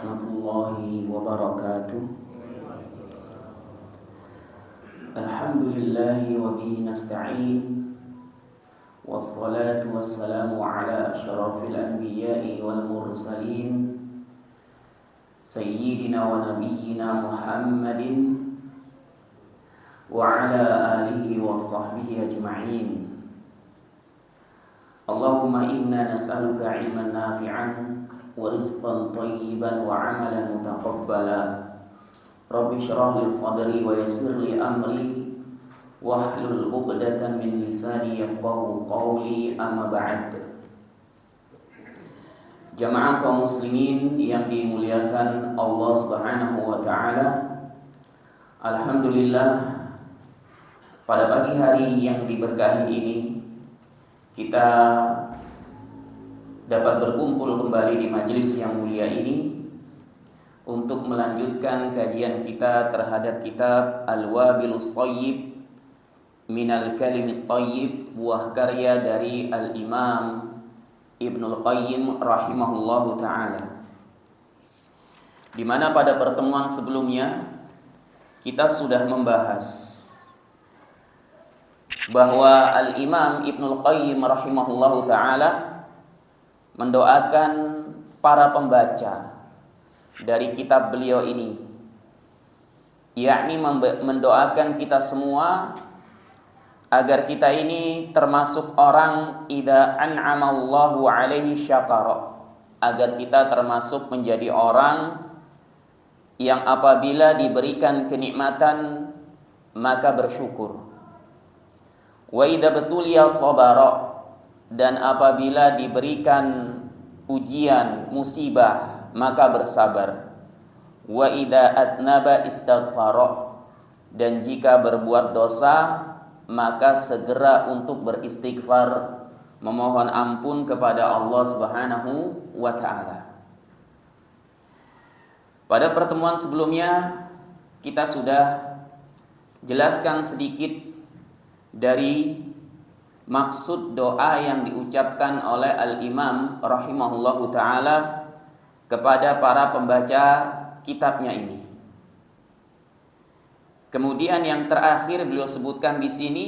warahmatullahi wabarakatuh. Alhamdulillahi wa bihi nasta'in. Wassalatu wassalamu ala asyrafil anbiya'i wal mursalin Sayyidina wa nabiyyina Muhammadin wa ala alihi wa sahbihi ajma'in. Allahumma inna nas'aluka ilman nafi'an wa rizqan thayyiban wa amalan mutaqabbala. Rabbi shrah li sadri wa yassir li amri wahlul 'uqdatan min lisani yafqahu qawli, amma ba'd. Jamaah kaum muslimin yang dimuliakan Allah Subhanahu wa taala. Alhamdulillah, pada pagi hari yang diberkahi ini kita dapat berkumpul kembali di majelis yang mulia ini untuk melanjutkan kajian kita terhadap kitab Al-Wabilus Thayyib Minal Kalimit Thayyib, buah karya dari Al-Imam Ibnul Qayyim rahimahullahu ta'ala, di mana pada pertemuan sebelumnya kita sudah membahas bahwa Al-Imam Ibnul Qayyim rahimahullahu ta'ala mendoakan para pembaca dari kitab beliau ini, yakni mendoakan kita semua agar kita ini termasuk orang idza an'amallahu alaihi syakara, agar kita termasuk menjadi orang yang apabila diberikan kenikmatan maka bersyukur. Wa idza batuliya sabara, dan apabila diberikan ujian musibah maka bersabar. Wa idza atnaba istaghfara, dan jika berbuat dosa maka segera untuk beristighfar, memohon ampun kepada Allah Subhanahu wa taala. Pada pertemuan sebelumnya kita sudah jelaskan sedikit dari maksud doa yang diucapkan oleh Al-Imam rahimahullahu taala kepada para pembaca kitabnya ini. Kemudian yang terakhir beliau sebutkan di sini,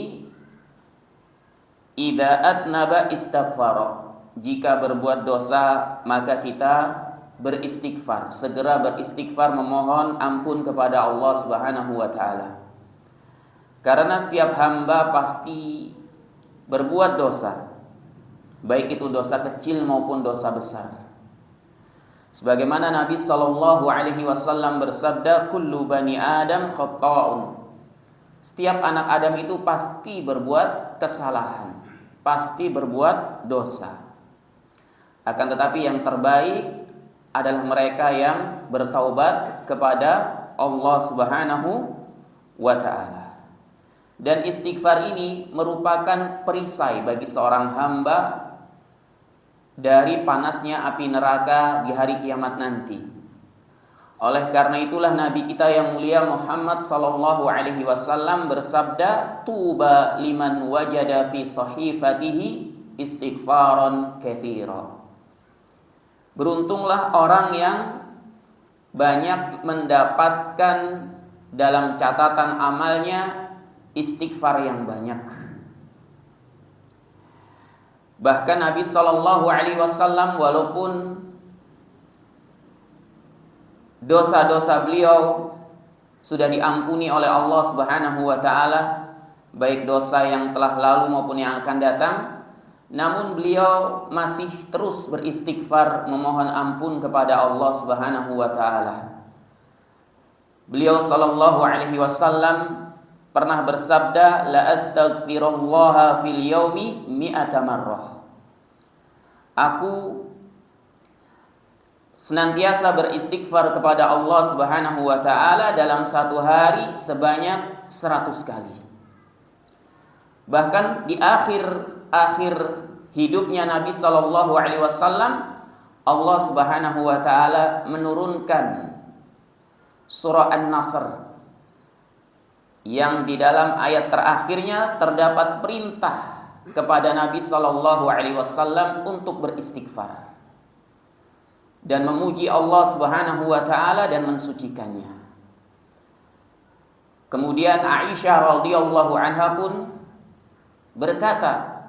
idza atnaba istaghfara, jika berbuat dosa maka kita beristighfar, segera beristighfar, memohon ampun kepada Allah Subhanahu wa taala. Karena setiap hamba pasti berbuat dosa, baik itu dosa kecil maupun dosa besar. Sebagaimana Nabi sallallahu alaihi wasallam bersabda, kullu bani Adam khata'un. Setiap anak Adam itu pasti berbuat kesalahan, pasti berbuat dosa. Akan tetapi yang terbaik adalah mereka yang bertaubat kepada Allah Subhanahu wa taala. Dan istighfar ini merupakan perisai bagi seorang hamba dari panasnya api neraka di hari kiamat nanti. Oleh karena itulah Nabi kita yang mulia Muhammad sallallahu alaihi wasallam bersabda, tuba liman wajada fi sahifatihi istighfaran katsira. Beruntunglah orang yang banyak mendapatkan dalam catatan amalnya istighfar yang banyak. Bahkan Nabi sallallahu alaihi wasallam walaupun dosa-dosa beliau sudah diampuni oleh Allah Subhanahu wa taala, baik dosa yang telah lalu maupun yang akan datang, namun beliau masih terus beristighfar, memohon ampun kepada Allah Subhanahu wa taala. Beliau sallallahu alaihi wasallam pernah bersabda, la astaghfirullaha fil yaumi mi'ata marrah. Aku senantiasa beristighfar kepada Allah Subhanahu wa taala dalam satu hari sebanyak 100 kali. Bahkan di akhir hidupnya Nabi sallallahu alaihi wasallam, Allah Subhanahu wa taala menurunkan surah An-Nasr yang di dalam ayat terakhirnya terdapat perintah kepada Nabi sallallahu alaihi wasallam untuk beristighfar. dan memuji Allah Subhanahu wa taala dan mensucikannya. Kemudian Aisyah radhiyallahu anha pun berkata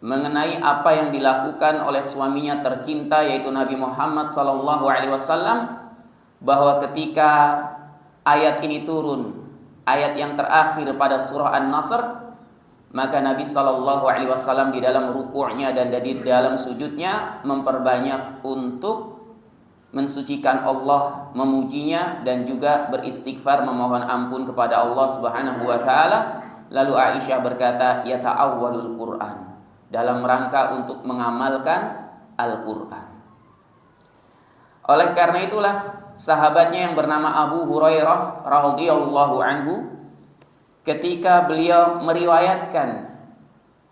mengenai apa yang dilakukan oleh suaminya tercinta yaitu Nabi Muhammad sallallahu alaihi wasallam, bahwa ketika ayat ini turun, ayat yang terakhir pada surah An-Nasr, maka Nabi sallallahu alaihi wasallam di dalam ruku'nya dan di dalam sujudnya memperbanyak untuk mensucikan Allah, memujinya dan juga beristighfar memohon ampun kepada Allah Subhanahu wa taala. Lalu Aisyah berkata, yata'awwalul Qur'an, dalam rangka untuk mengamalkan Al-Qur'an. Oleh karena itulah sahabatnya yang bernama Abu Hurairah radhiyallahu anhu, ketika beliau meriwayatkan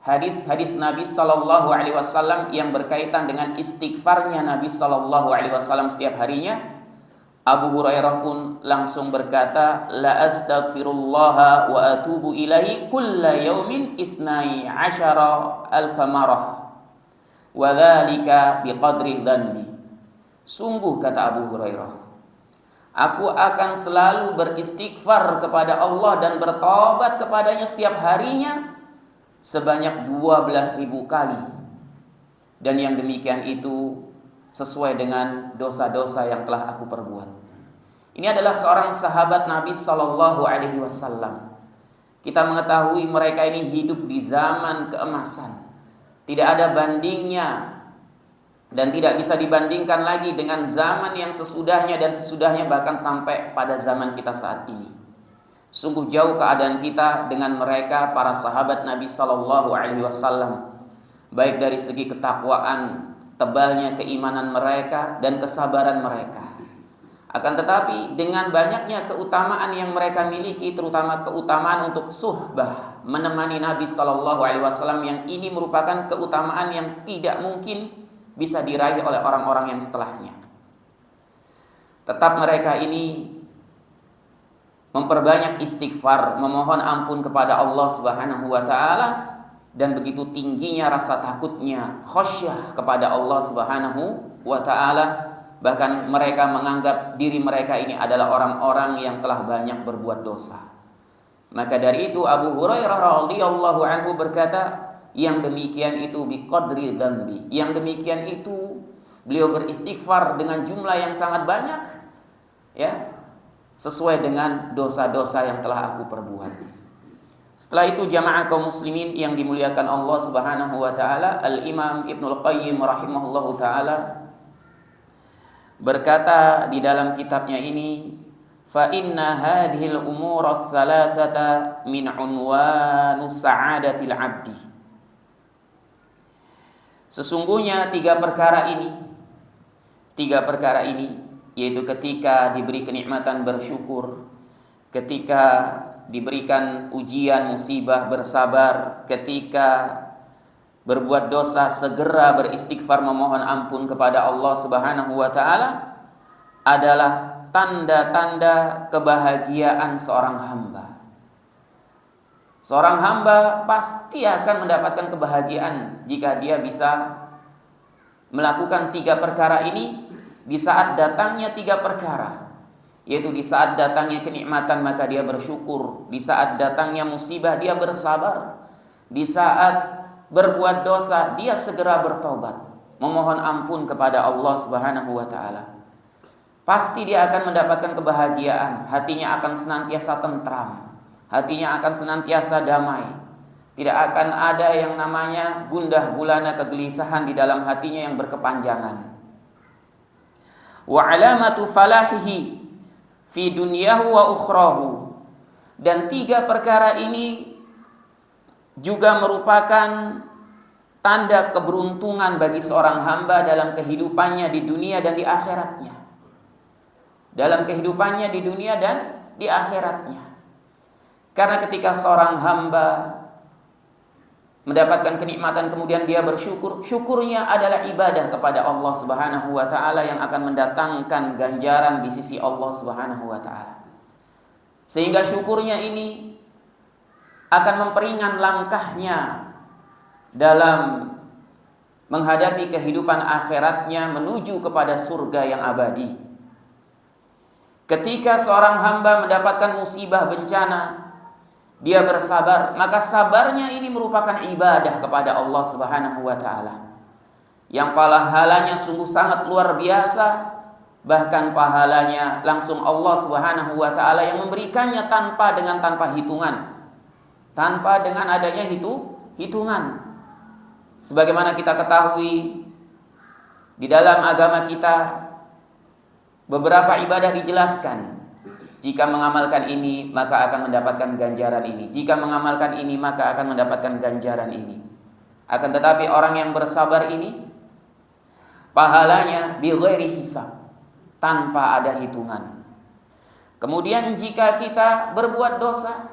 hadis-hadis Nabi sallallahu alaihi wasallam yang berkaitan dengan istighfarnya Nabi sallallahu alaihi wasallam setiap harinya, Abu Hurairah pun langsung berkata, la astaghfirullah wa atubu ilaihi kulla yaumin 12 alf marah wa dzalika biqadri dzanbi. Sungguh, kata Abu Hurairah, aku akan selalu beristighfar kepada Allah dan bertobat kepadanya setiap harinya sebanyak 12.000 kali. Dan yang demikian itu sesuai dengan dosa-dosa yang telah aku perbuat. Ini adalah seorang sahabat Nabi sallallahu alaihi wasallam. Kita mengetahui mereka ini hidup di zaman keemasan. Tidak ada bandingnya dan tidak bisa dibandingkan lagi dengan zaman yang sesudahnya dan sesudahnya, bahkan sampai pada zaman kita saat ini. Sungguh jauh keadaan kita dengan mereka, para sahabat Nabi sallallahu alaihi wasallam, baik dari segi ketakwaan, tebalnya keimanan mereka dan kesabaran mereka. Akan tetapi dengan banyaknya keutamaan yang mereka miliki, terutama keutamaan untuk suhbah, menemani Nabi sallallahu alaihi wasallam, yang ini merupakan keutamaan yang tidak mungkin bisa diraih oleh orang-orang yang setelahnya. Tetap mereka ini memperbanyak istighfar, memohon ampun kepada Allah Subhanahu wa taala, dan begitu tingginya rasa takutnya, khasyah kepada Allah Subhanahu wa taala, bahkan mereka menganggap diri mereka ini adalah orang-orang yang telah banyak berbuat dosa. Maka dari itu Abu Hurairah radhiyallahu anhu berkata, yang demikian itu biqadri dzambi, yang demikian itu beliau beristighfar dengan jumlah yang sangat banyak, ya, sesuai dengan dosa-dosa yang telah aku perbuat. Setelah itu jamaah kaum muslimin yang dimuliakan Allah Subhanahu wa taala, Al-Imam Ibnul Qayyim rahimahullahu taala berkata di dalam kitabnya ini, fa inna hadhil umur ats-tsalatsata min unwanus sa'adatil 'abdi. Sesungguhnya tiga perkara ini yaitu ketika diberi kenikmatan bersyukur, ketika diberikan ujian musibah bersabar, ketika berbuat dosa segera beristighfar memohon ampun kepada Allah Subhanahu wa taala, adalah tanda-tanda kebahagiaan seorang hamba. Seorang hamba pasti akan mendapatkan kebahagiaan jika dia bisa melakukan tiga perkara ini di saat datangnya tiga perkara. Yaitu di saat datangnya kenikmatan maka dia bersyukur, di saat datangnya musibah dia bersabar, di saat berbuat dosa dia segera bertobat, memohon ampun kepada Allah Subhanahu wa taala. Pasti dia akan mendapatkan kebahagiaan, hatinya akan senantiasa tentram, hatinya akan senantiasa damai. Tidak akan ada yang namanya gundah gulana kegelisahan di dalam hatinya yang berkepanjangan. Wa alamatu falahihi fi dunyahu wa ukhrahu. Dan tiga perkara ini juga merupakan tanda keberuntungan bagi seorang hamba dalam kehidupannya di dunia dan di akhiratnya. Dalam kehidupannya di dunia dan di akhiratnya. Karena ketika seorang hamba mendapatkan kenikmatan kemudian dia bersyukur, syukurnya adalah ibadah kepada Allah Subhanahu wa taala yang akan mendatangkan ganjaran di sisi Allah Subhanahu wa taala. Sehingga syukurnya ini akan memperingan langkahnya dalam menghadapi kehidupan akhiratnya menuju kepada surga yang abadi. Ketika seorang hamba mendapatkan musibah bencana, dia bersabar, maka sabarnya ini merupakan ibadah kepada Allah Subhanahu wa taala, yang pahalanya sungguh sangat luar biasa. Bahkan pahalanya langsung Allah Subhanahu wa taala yang memberikannya tanpa hitungan, tanpa dengan adanya hitungan. Sebagaimana kita ketahui, di dalam agama kita beberapa ibadah dijelaskan. Jika mengamalkan ini, maka akan mendapatkan ganjaran ini. Jika mengamalkan ini, maka akan mendapatkan ganjaran ini. Akan tetapi orang yang bersabar ini, pahalanya bighairi hisab, tanpa ada hitungan. Kemudian jika kita berbuat dosa,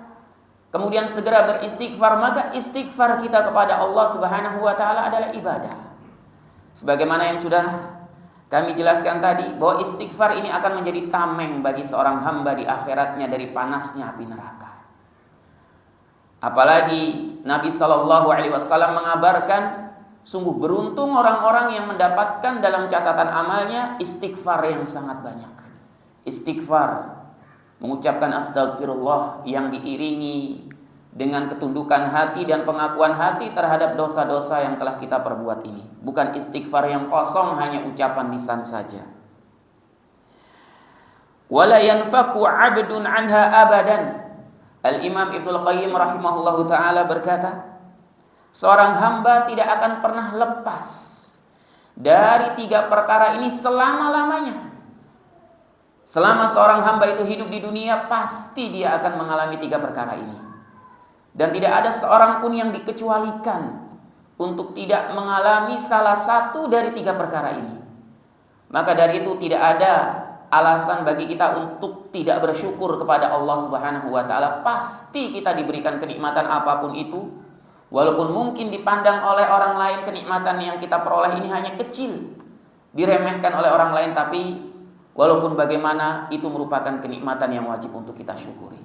kemudian segera beristighfar, maka istighfar kita kepada Allah Subhanahu wa taala adalah ibadah. Sebagaimana yang sudah kami jelaskan tadi, bahwa istighfar ini akan menjadi tameng bagi seorang hamba di akhiratnya dari panasnya api neraka. Apalagi Nabi SAW mengabarkan, sungguh beruntung orang-orang yang mendapatkan dalam catatan amalnya istighfar yang sangat banyak. Istighfar, mengucapkan astagfirullah yang diiringi dengan ketundukan hati dan pengakuan hati terhadap dosa-dosa yang telah kita perbuat ini. Bukan istighfar yang kosong, hanya ucapan lisan saja. Wala yanfaku 'abdun 'anha abadan. Al-Imam Ibnul Qayyim rahimahullahu taala berkata, seorang hamba tidak akan pernah lepas dari 3 perkara ini selama-lamanya. Selama seorang hamba itu hidup di dunia, pasti dia akan mengalami 3 perkara ini. Dan tidak ada seorang pun yang dikecualikan untuk tidak mengalami salah satu dari 3 perkara ini. Maka dari itu tidak ada alasan bagi kita untuk tidak bersyukur kepada Allah Subhanahu wa taala. Pasti kita diberikan kenikmatan apapun itu, walaupun mungkin dipandang oleh orang lain kenikmatan yang kita peroleh ini hanya kecil, diremehkan oleh orang lain, tapi walaupun bagaimana itu merupakan kenikmatan yang wajib untuk kita syukuri.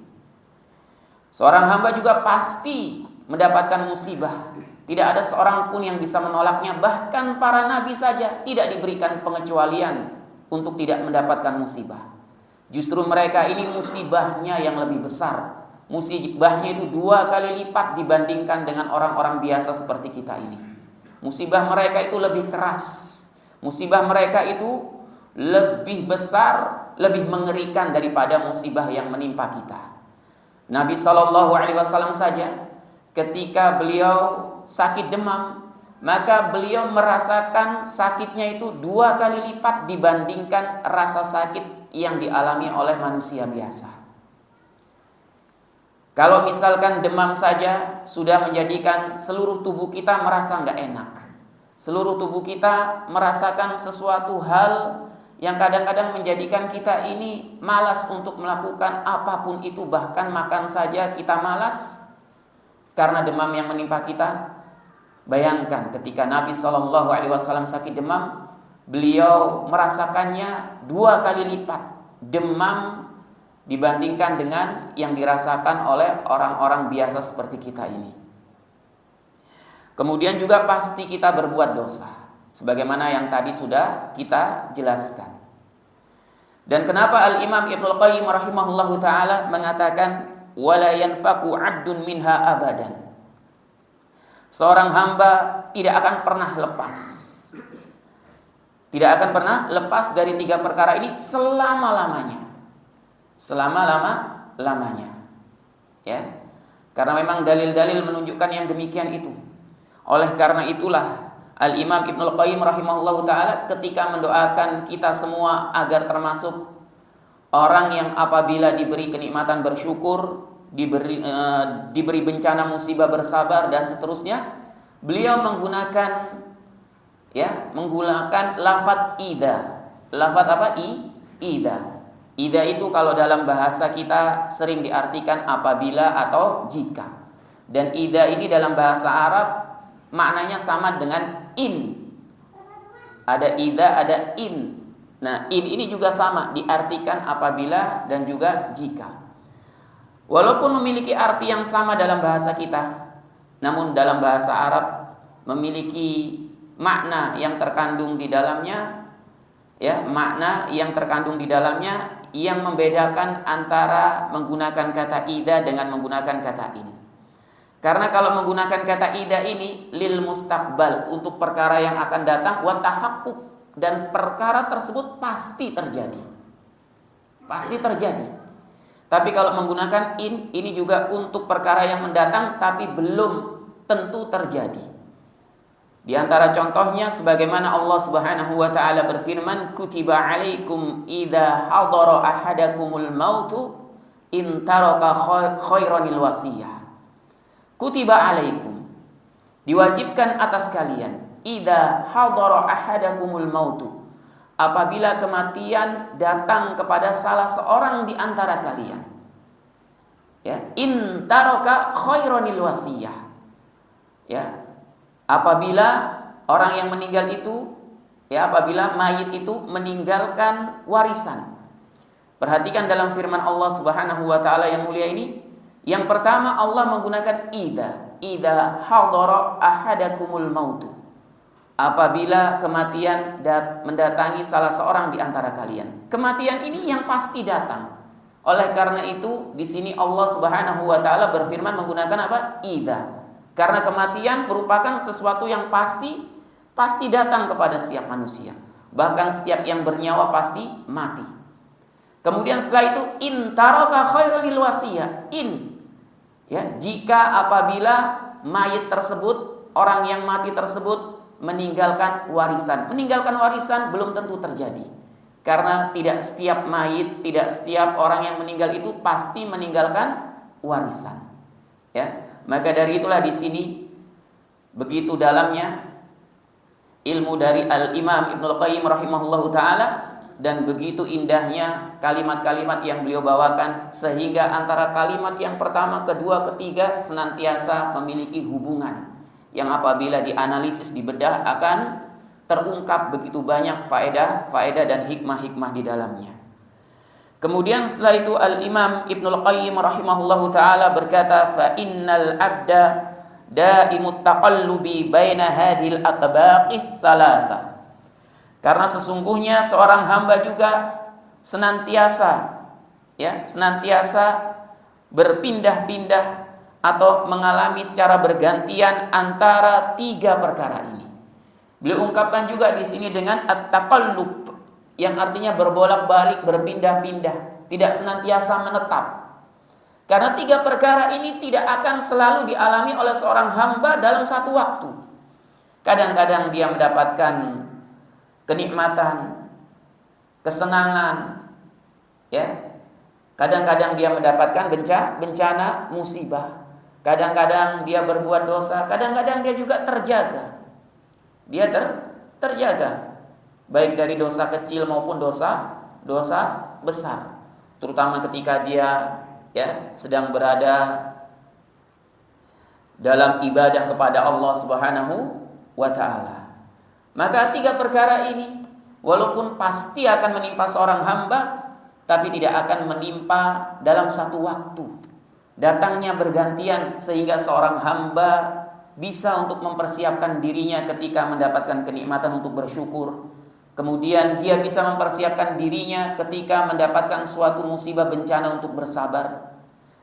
Seorang hamba juga pasti mendapatkan musibah. Tidak ada seorang pun yang bisa menolaknya. Bahkan para nabi saja tidak diberikan pengecualian untuk tidak mendapatkan musibah. Justru mereka ini musibahnya yang lebih besar. Musibahnya itu 2 kali lipat dibandingkan dengan orang-orang biasa seperti kita ini. Musibah mereka itu lebih keras. Musibah mereka itu lebih besar, lebih mengerikan daripada musibah yang menimpa kita. Nabi SAW saja ketika beliau sakit demam, maka beliau merasakan sakitnya itu 2 kali lipat dibandingkan rasa sakit yang dialami oleh manusia biasa. Kalau misalkan demam saja sudah menjadikan seluruh tubuh kita merasa nggak enak, seluruh tubuh kita merasakan sesuatu hal yang kadang-kadang menjadikan kita ini malas untuk melakukan apapun itu. Bahkan makan saja kita malas karena demam yang menimpa kita. Bayangkan ketika Nabi SAW sakit demam, beliau merasakannya 2 kali lipat demam dibandingkan dengan yang dirasakan oleh orang-orang biasa seperti kita ini. Kemudian juga pasti kita berbuat dosa, sebagaimana yang tadi sudah kita jelaskan. Dan kenapa Al-Imam Ibnul Qayyim rahimahullahu taala mengatakan wala yanfaku 'abdun minha abadan. Seorang hamba tidak akan pernah lepas. Tidak akan pernah lepas dari 3 perkara ini selama-lamanya. Selama-lamanya. Ya. Karena memang dalil-dalil menunjukkan yang demikian itu. Oleh karena itulah Al-Imam Ibnul Qayyim rahimahullahu taala ketika mendoakan kita semua agar termasuk orang yang apabila diberi kenikmatan bersyukur, diberi bencana musibah bersabar dan seterusnya, beliau menggunakan lafaz idza. Lafaz apa? Idza. Idza itu kalau dalam bahasa kita sering diartikan apabila atau jika. Dan idza ini dalam bahasa Arab maknanya sama dengan in. Ada idza, ada in. Nah, in ini juga sama diartikan apabila dan juga jika. Walaupun memiliki arti yang sama dalam bahasa kita, namun dalam bahasa Arab memiliki makna yang terkandung di dalamnya, ya, makna yang terkandung di dalamnya yang membedakan antara menggunakan kata idza dengan menggunakan kata in. Karena kalau menggunakan kata idza ini lil mustaqbal, untuk perkara yang akan datang, wa tahaqquq, dan perkara tersebut pasti terjadi. Pasti terjadi. Tapi kalau menggunakan in, ini juga untuk perkara yang mendatang tapi belum tentu terjadi. Di antara contohnya sebagaimana Allah Subhanahu wa taala berfirman, kutiba alaikum idza hadara ahadakumul mautu in taraka khairanil wasiyah. Kutiba alaikum, diwajibkan atas kalian, idza hadara ahadakumul mautu, apabila kematian datang kepada salah seorang di antara kalian, ya, in taraka khairanil wasiyah, ya, apabila orang yang meninggal itu, ya, apabila mayit itu meninggalkan warisan. Perhatikan dalam firman Allah Subhanahu wa taala yang mulia ini, yang pertama Allah menggunakan idza hadara ahadakumul mautu, apabila kematian mendatangi salah seorang di antara kalian. Kematian ini yang pasti datang. Oleh karena itu di sini Allah Subhanahu wa taala berfirman menggunakan apa? Idza. Karena kematian merupakan sesuatu yang pasti datang kepada setiap manusia. Bahkan setiap yang bernyawa pasti mati. Kemudian setelah itu in taraka khairanil wasiyah. In, ya, jika apabila mayit tersebut, orang yang mati tersebut meninggalkan warisan. Meninggalkan warisan belum tentu terjadi. Karena tidak setiap mayit, tidak setiap orang yang meninggal itu pasti meninggalkan warisan. Ya. Maka dari itulah di sini begitu dalamnya ilmu dari Al-Imam Ibnul Qayyim rahimahullahu taala, dan begitu indahnya kalimat-kalimat yang beliau bawakan, sehingga antara kalimat yang pertama, kedua, ketiga senantiasa memiliki hubungan yang apabila dianalisis, dibedah akan terungkap begitu banyak faedah dan hikmah-hikmah di dalamnya. Kemudian setelah itu Al-Imam Ibnul Qayyim rahimahullahu ta'ala berkata, fa innal abda daimut taqallubi baina hadhil atbaqis thalatha. Karena sesungguhnya seorang hamba juga senantiasa berpindah-pindah atau mengalami secara bergantian antara tiga perkara ini. Beliau ungkapkan juga di sini dengan at-taqallub, yang artinya berbolak-balik, berpindah-pindah, tidak senantiasa menetap. Karena tiga perkara ini tidak akan selalu dialami oleh seorang hamba dalam satu waktu. Kadang-kadang dia mendapatkan kenikmatan, kesenangan, ya. Kadang-kadang dia mendapatkan bencana, musibah. Kadang-kadang dia berbuat dosa, kadang-kadang dia juga terjaga. Dia terjaga. Baik dari dosa kecil maupun dosa besar, terutama ketika dia, ya, sedang berada dalam ibadah kepada Allah Subhanahu wa taala. Maka tiga perkara ini walaupun pasti akan menimpa seorang hamba, tapi tidak akan menimpa dalam satu waktu. Datangnya bergantian sehingga seorang hamba bisa untuk mempersiapkan dirinya ketika mendapatkan kenikmatan untuk bersyukur. Kemudian dia bisa mempersiapkan dirinya ketika mendapatkan suatu musibah bencana untuk bersabar.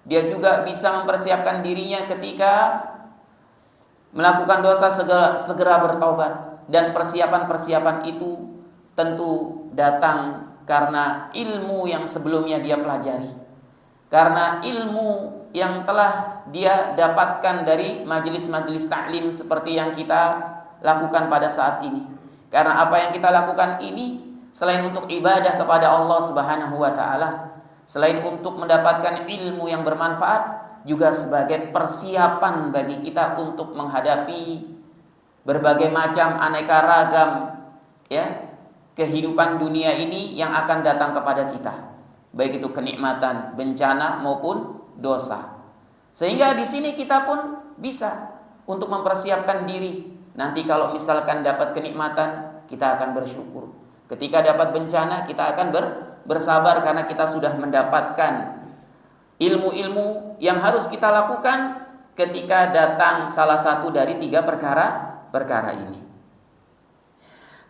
Dia juga bisa mempersiapkan dirinya ketika melakukan dosa segera bertaubat. Dan persiapan-persiapan itu tentu datang karena ilmu yang sebelumnya dia pelajari. Karena ilmu yang telah dia dapatkan dari majelis-majelis ta'lim seperti yang kita lakukan pada saat ini. Karena apa yang kita lakukan ini selain untuk ibadah kepada Allah Subhanahu wa taala, selain untuk mendapatkan ilmu yang bermanfaat, juga sebagai persiapan bagi kita untuk menghadapi berbagai macam aneka ragam, ya, kehidupan dunia ini yang akan datang kepada kita, baik itu kenikmatan, bencana maupun dosa. Sehingga di sini kita pun bisa untuk mempersiapkan diri. Nanti kalau misalkan dapat kenikmatan, kita akan bersyukur. Ketika dapat bencana, kita akan bersabar karena kita sudah mendapatkan ilmu-ilmu yang harus kita lakukan ketika datang salah satu dari tiga perkara ini.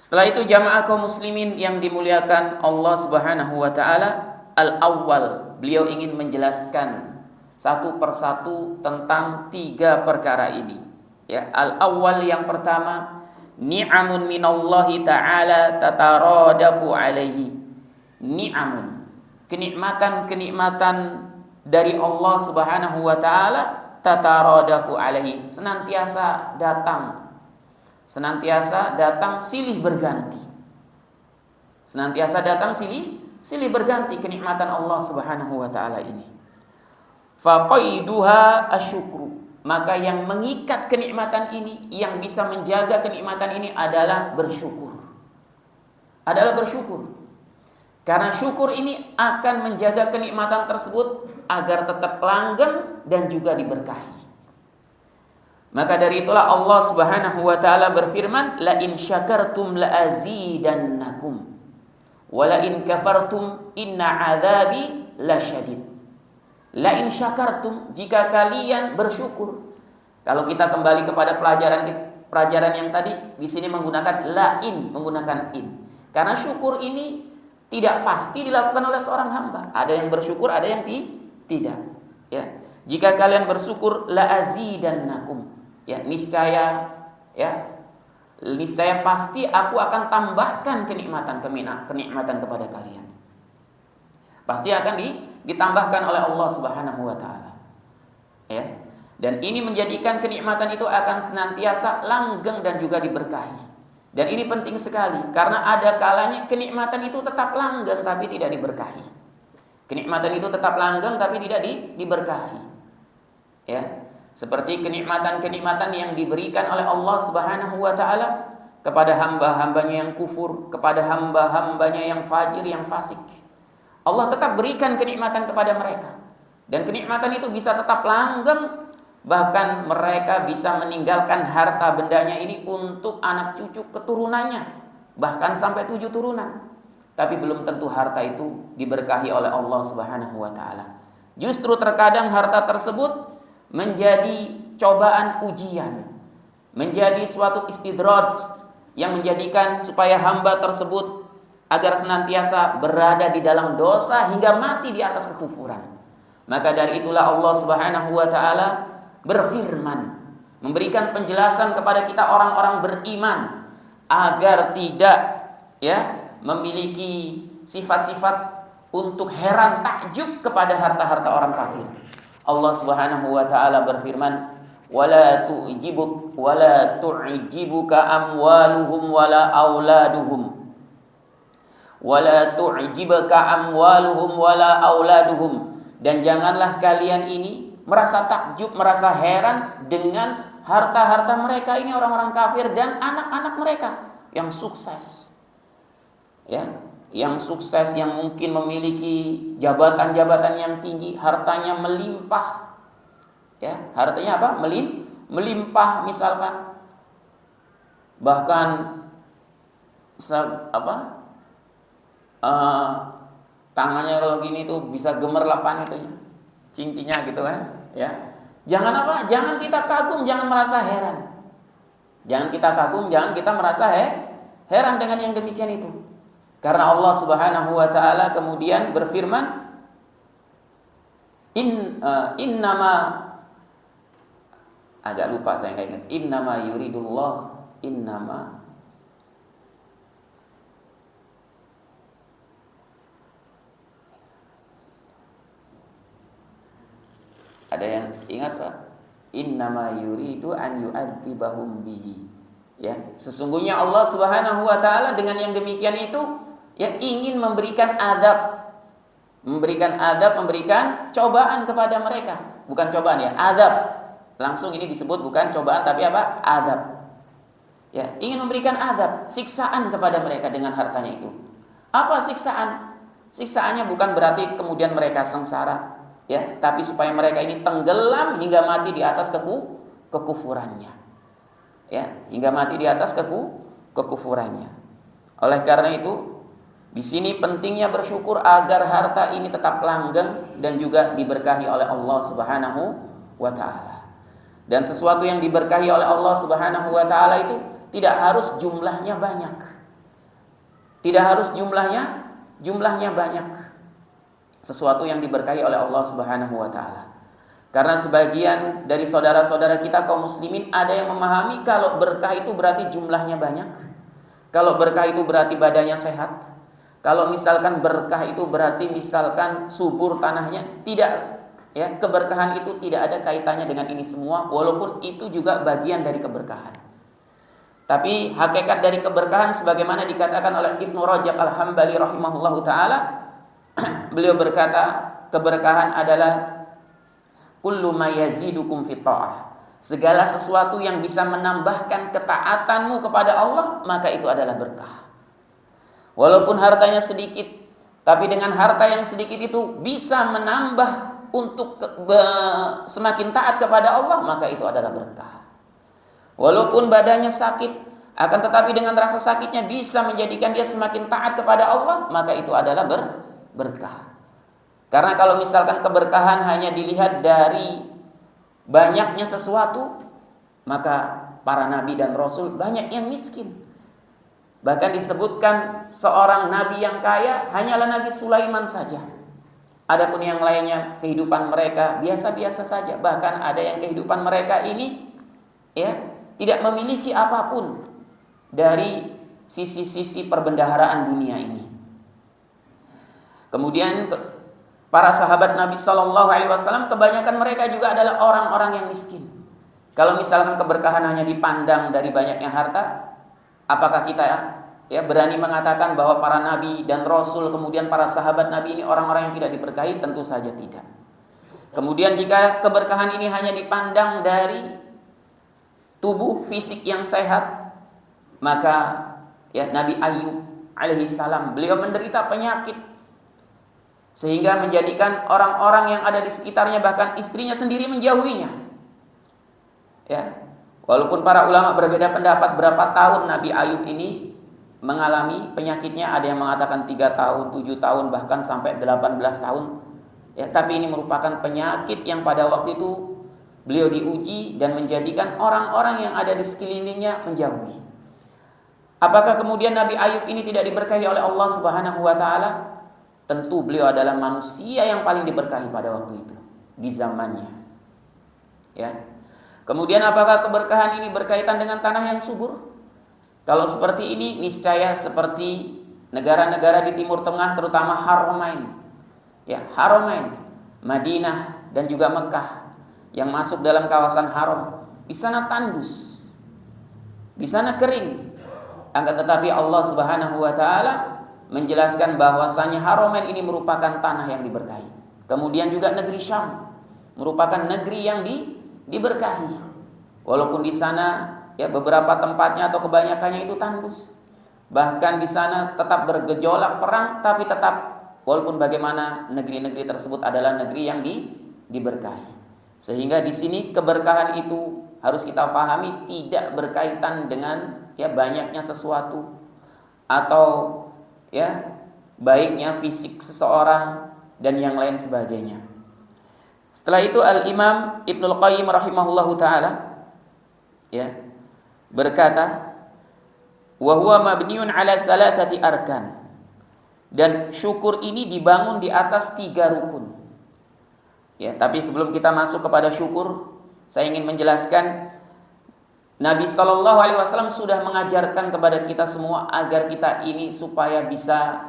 Setelah itu jamaah kaum muslimin yang dimuliakan Allah Subhanahu wa taala, al-awwal, beliau ingin menjelaskan satu persatu tentang 3 perkara ini. Ya, al-awwal yang pertama, ni'amun minallahi ta'ala tataradafu alaihi. Ni'amun, kenikmatan-kenikmatan dari Allah Subhanahu wa taala tataradafu alaihi, senantiasa datang silih berganti. Senantiasa datang silih berganti kenikmatan Allah Subhanahu wa taala ini. Faqaiduha asyukru, maka yang mengikat kenikmatan ini, yang bisa menjaga kenikmatan ini adalah bersyukur. Karena syukur ini akan menjaga kenikmatan tersebut agar tetap langgeng dan juga diberkahi. Maka dari itulah Allah Subhanahu wa taala berfirman, la in syakartum la azidannakum wa la in kafartum inna adzabi lasyadid. La in syakartum, jika kalian bersyukur. Kalau kita kembali kepada pelajaran yang tadi, di sini menggunakan menggunakan in. Karena syukur ini tidak pasti dilakukan oleh seorang hamba. Ada yang bersyukur, ada yang tidak. Ya. Jika kalian bersyukur, la azidannakum. Ya, niscaya pasti aku akan tambahkan kenikmatan kepada kalian. Pasti akan ditambahkan oleh Allah Subhanahu wa taala. Ya. Dan ini menjadikan kenikmatan itu akan senantiasa langgeng dan juga diberkahi. Dan ini penting sekali karena ada kalanya kenikmatan itu tetap langgeng tapi tidak diberkahi. Kenikmatan itu tetap langgeng tapi tidak diberkahi. Ya. Seperti kenikmatan-kenikmatan yang diberikan oleh Allah Subhanahu wa taala kepada hamba-hambanya yang kufur, kepada hamba-hambanya yang fajir, yang fasik. Allah tetap berikan kenikmatan kepada mereka. Dan kenikmatan itu bisa tetap langgeng, bahkan mereka bisa meninggalkan harta bendanya ini untuk anak cucu keturunannya, bahkan sampai 7 turunan. Tapi belum tentu harta itu diberkahi oleh Allah Subhanahu wa taala. Justru terkadang harta tersebut menjadi cobaan ujian, menjadi suatu istidraj yang menjadikan supaya hamba tersebut agar senantiasa berada di dalam dosa hingga mati di atas kekufuran. Maka dari itulah Allah Subhanahu wa taala berfirman, memberikan penjelasan kepada kita orang-orang beriman agar tidak memiliki sifat-sifat untuk heran takjub kepada harta-harta orang kafir. Allah Subhanahu wa taala berfirman, wala tu'jibuka amwaluhum wala auladuhum, dan janganlah kalian ini merasa takjub, merasa heran dengan harta-harta mereka ini, orang-orang kafir, dan anak-anak mereka yang sukses. Ya, yang sukses, yang mungkin memiliki jabatan-jabatan yang tinggi, hartanya melimpah. Ya, hartanya apa? Melimpah misalkan. Bahkan tangannya kalau gini tuh bisa gemerlapan itunya, cincinnya gitu kan, ya. Jangan kita kagum, jangan merasa heran. Jangan kita kagum, jangan kita merasa heran dengan yang demikian itu. Karena Allah Subhanahu wa taala kemudian berfirman, innama, agak lupa saya enggak ingat. Innama yuridullah, innama, ada yang ingat Pak? Innama yuridu an yu'adzibahum bihi. Ya, sesungguhnya Allah Subhanahu wa taala dengan yang demikian itu ingin memberikan cobaan kepada mereka. Bukan cobaan ya, azab. Langsung ini disebut bukan cobaan tapi apa? Azab. Ya, ingin memberikan azab, siksaan kepada mereka dengan hartanya itu. Apa siksaan? Siksaannya bukan berarti kemudian mereka sengsara, ya, tapi supaya mereka ini tenggelam hingga mati di atas kekufurannya. Ya, hingga mati di atas kekufurannya. Oleh karena itu, di sini pentingnya bersyukur agar harta ini tetap langgeng dan juga diberkahi oleh Allah Subhanahu wa taala. Dan sesuatu yang diberkahi oleh Allah Subhanahu wa taala itu tidak harus jumlahnya banyak. Tidak harus jumlahnya banyak. Sesuatu yang diberkahi oleh Allah Subhanahu wa taala. Karena sebagian dari saudara-saudara kita kaum muslimin ada yang memahami kalau berkah itu berarti jumlahnya banyak. Kalau berkah itu berarti badannya sehat. Kalau misalkan berkah itu berarti misalkan subur tanahnya. Tidak, ya, keberkahan itu tidak ada kaitannya dengan ini semua, walaupun itu juga bagian dari keberkahan. Tapi hakikat dari keberkahan sebagaimana dikatakan oleh Ibnu Rajab Al-Hambali rahimahullahu taala, beliau berkata, keberkahan adalah kullu ma yazidukum fit ta'ah. Segala sesuatu yang bisa menambahkan ketaatanmu kepada Allah, maka itu adalah berkah. Walaupun hartanya sedikit, tapi dengan harta yang sedikit itu bisa menambah untuk semakin taat kepada Allah, maka itu adalah berkah. Walaupun badannya sakit, akan tetapi dengan rasa sakitnya bisa menjadikan dia semakin taat kepada Allah, maka itu adalah berkah. Karena kalau misalkan keberkahan hanya dilihat dari banyaknya sesuatu, maka para nabi dan rasul banyak yang miskin. Bahkan disebutkan seorang nabi yang kaya hanyalah Nabi Sulaiman saja. Adapun yang lainnya kehidupan mereka biasa-biasa saja. Bahkan ada yang kehidupan mereka ini, ya, tidak memiliki apapun dari sisi-sisi perbendaharaan dunia ini. Kemudian para sahabat Nabi Shallallahu Alaihi Wasallam kebanyakan mereka juga adalah orang-orang yang miskin. Kalau misalkan keberkahan hanya dipandang dari banyaknya harta, apakah kita berani mengatakan bahwa para nabi dan rasul kemudian para sahabat Nabi ini orang-orang yang tidak diberkahi? Tentu saja tidak. Kemudian jika keberkahan ini hanya dipandang dari tubuh fisik yang sehat, maka Nabi Ayub alaihissalam beliau menderita penyakit sehingga menjadikan orang-orang yang ada di sekitarnya, bahkan istrinya sendiri, menjauhinya. Ya, walaupun para ulama berbeda pendapat berapa tahun Nabi Ayub ini mengalami penyakitnya, ada yang mengatakan 3 tahun, 7 tahun, bahkan sampai 18 tahun. Ya, tapi ini merupakan penyakit yang pada waktu itu beliau diuji dan menjadikan orang-orang yang ada di sekelilingnya menjauhi. Apakah kemudian Nabi Ayub ini tidak diberkahi oleh Allah Subhanahu wa taala? Tentu beliau adalah manusia yang paling diberkahi pada waktu itu, di zamannya. Ya. Kemudian apakah keberkahan ini berkaitan dengan tanah yang subur? Kalau seperti ini, niscaya seperti negara-negara di Timur Tengah, terutama Haramain. Ya, Haramain, Madinah dan juga Mekah yang masuk dalam kawasan haram. Di sana tandus. Di sana kering. Akan tetapi Allah Subhanahu wa taala menjelaskan bahwasanya Haramain ini merupakan tanah yang diberkahi. Kemudian juga negeri Syam merupakan negeri yang diberkahi. Walaupun di sana beberapa tempatnya atau kebanyakannya itu tandus. Bahkan di sana tetap bergejolak perang, tapi tetap walaupun bagaimana negeri-negeri tersebut adalah negeri yang diberkahi. Sehingga di sini keberkahan itu harus kita pahami tidak berkaitan dengan banyaknya sesuatu atau baiknya fisik seseorang dan yang lain sebagainya. Setelah itu Al-Imam Ibnul Qayyim rahimahullahu taala berkata, wa huwa mabniun ala thalathati arkan. Dan syukur ini dibangun di atas 3 rukun. Tapi sebelum kita masuk kepada syukur, saya ingin menjelaskan Nabi Shallallahu Alaihi Wasallam sudah mengajarkan kepada kita semua agar kita ini supaya bisa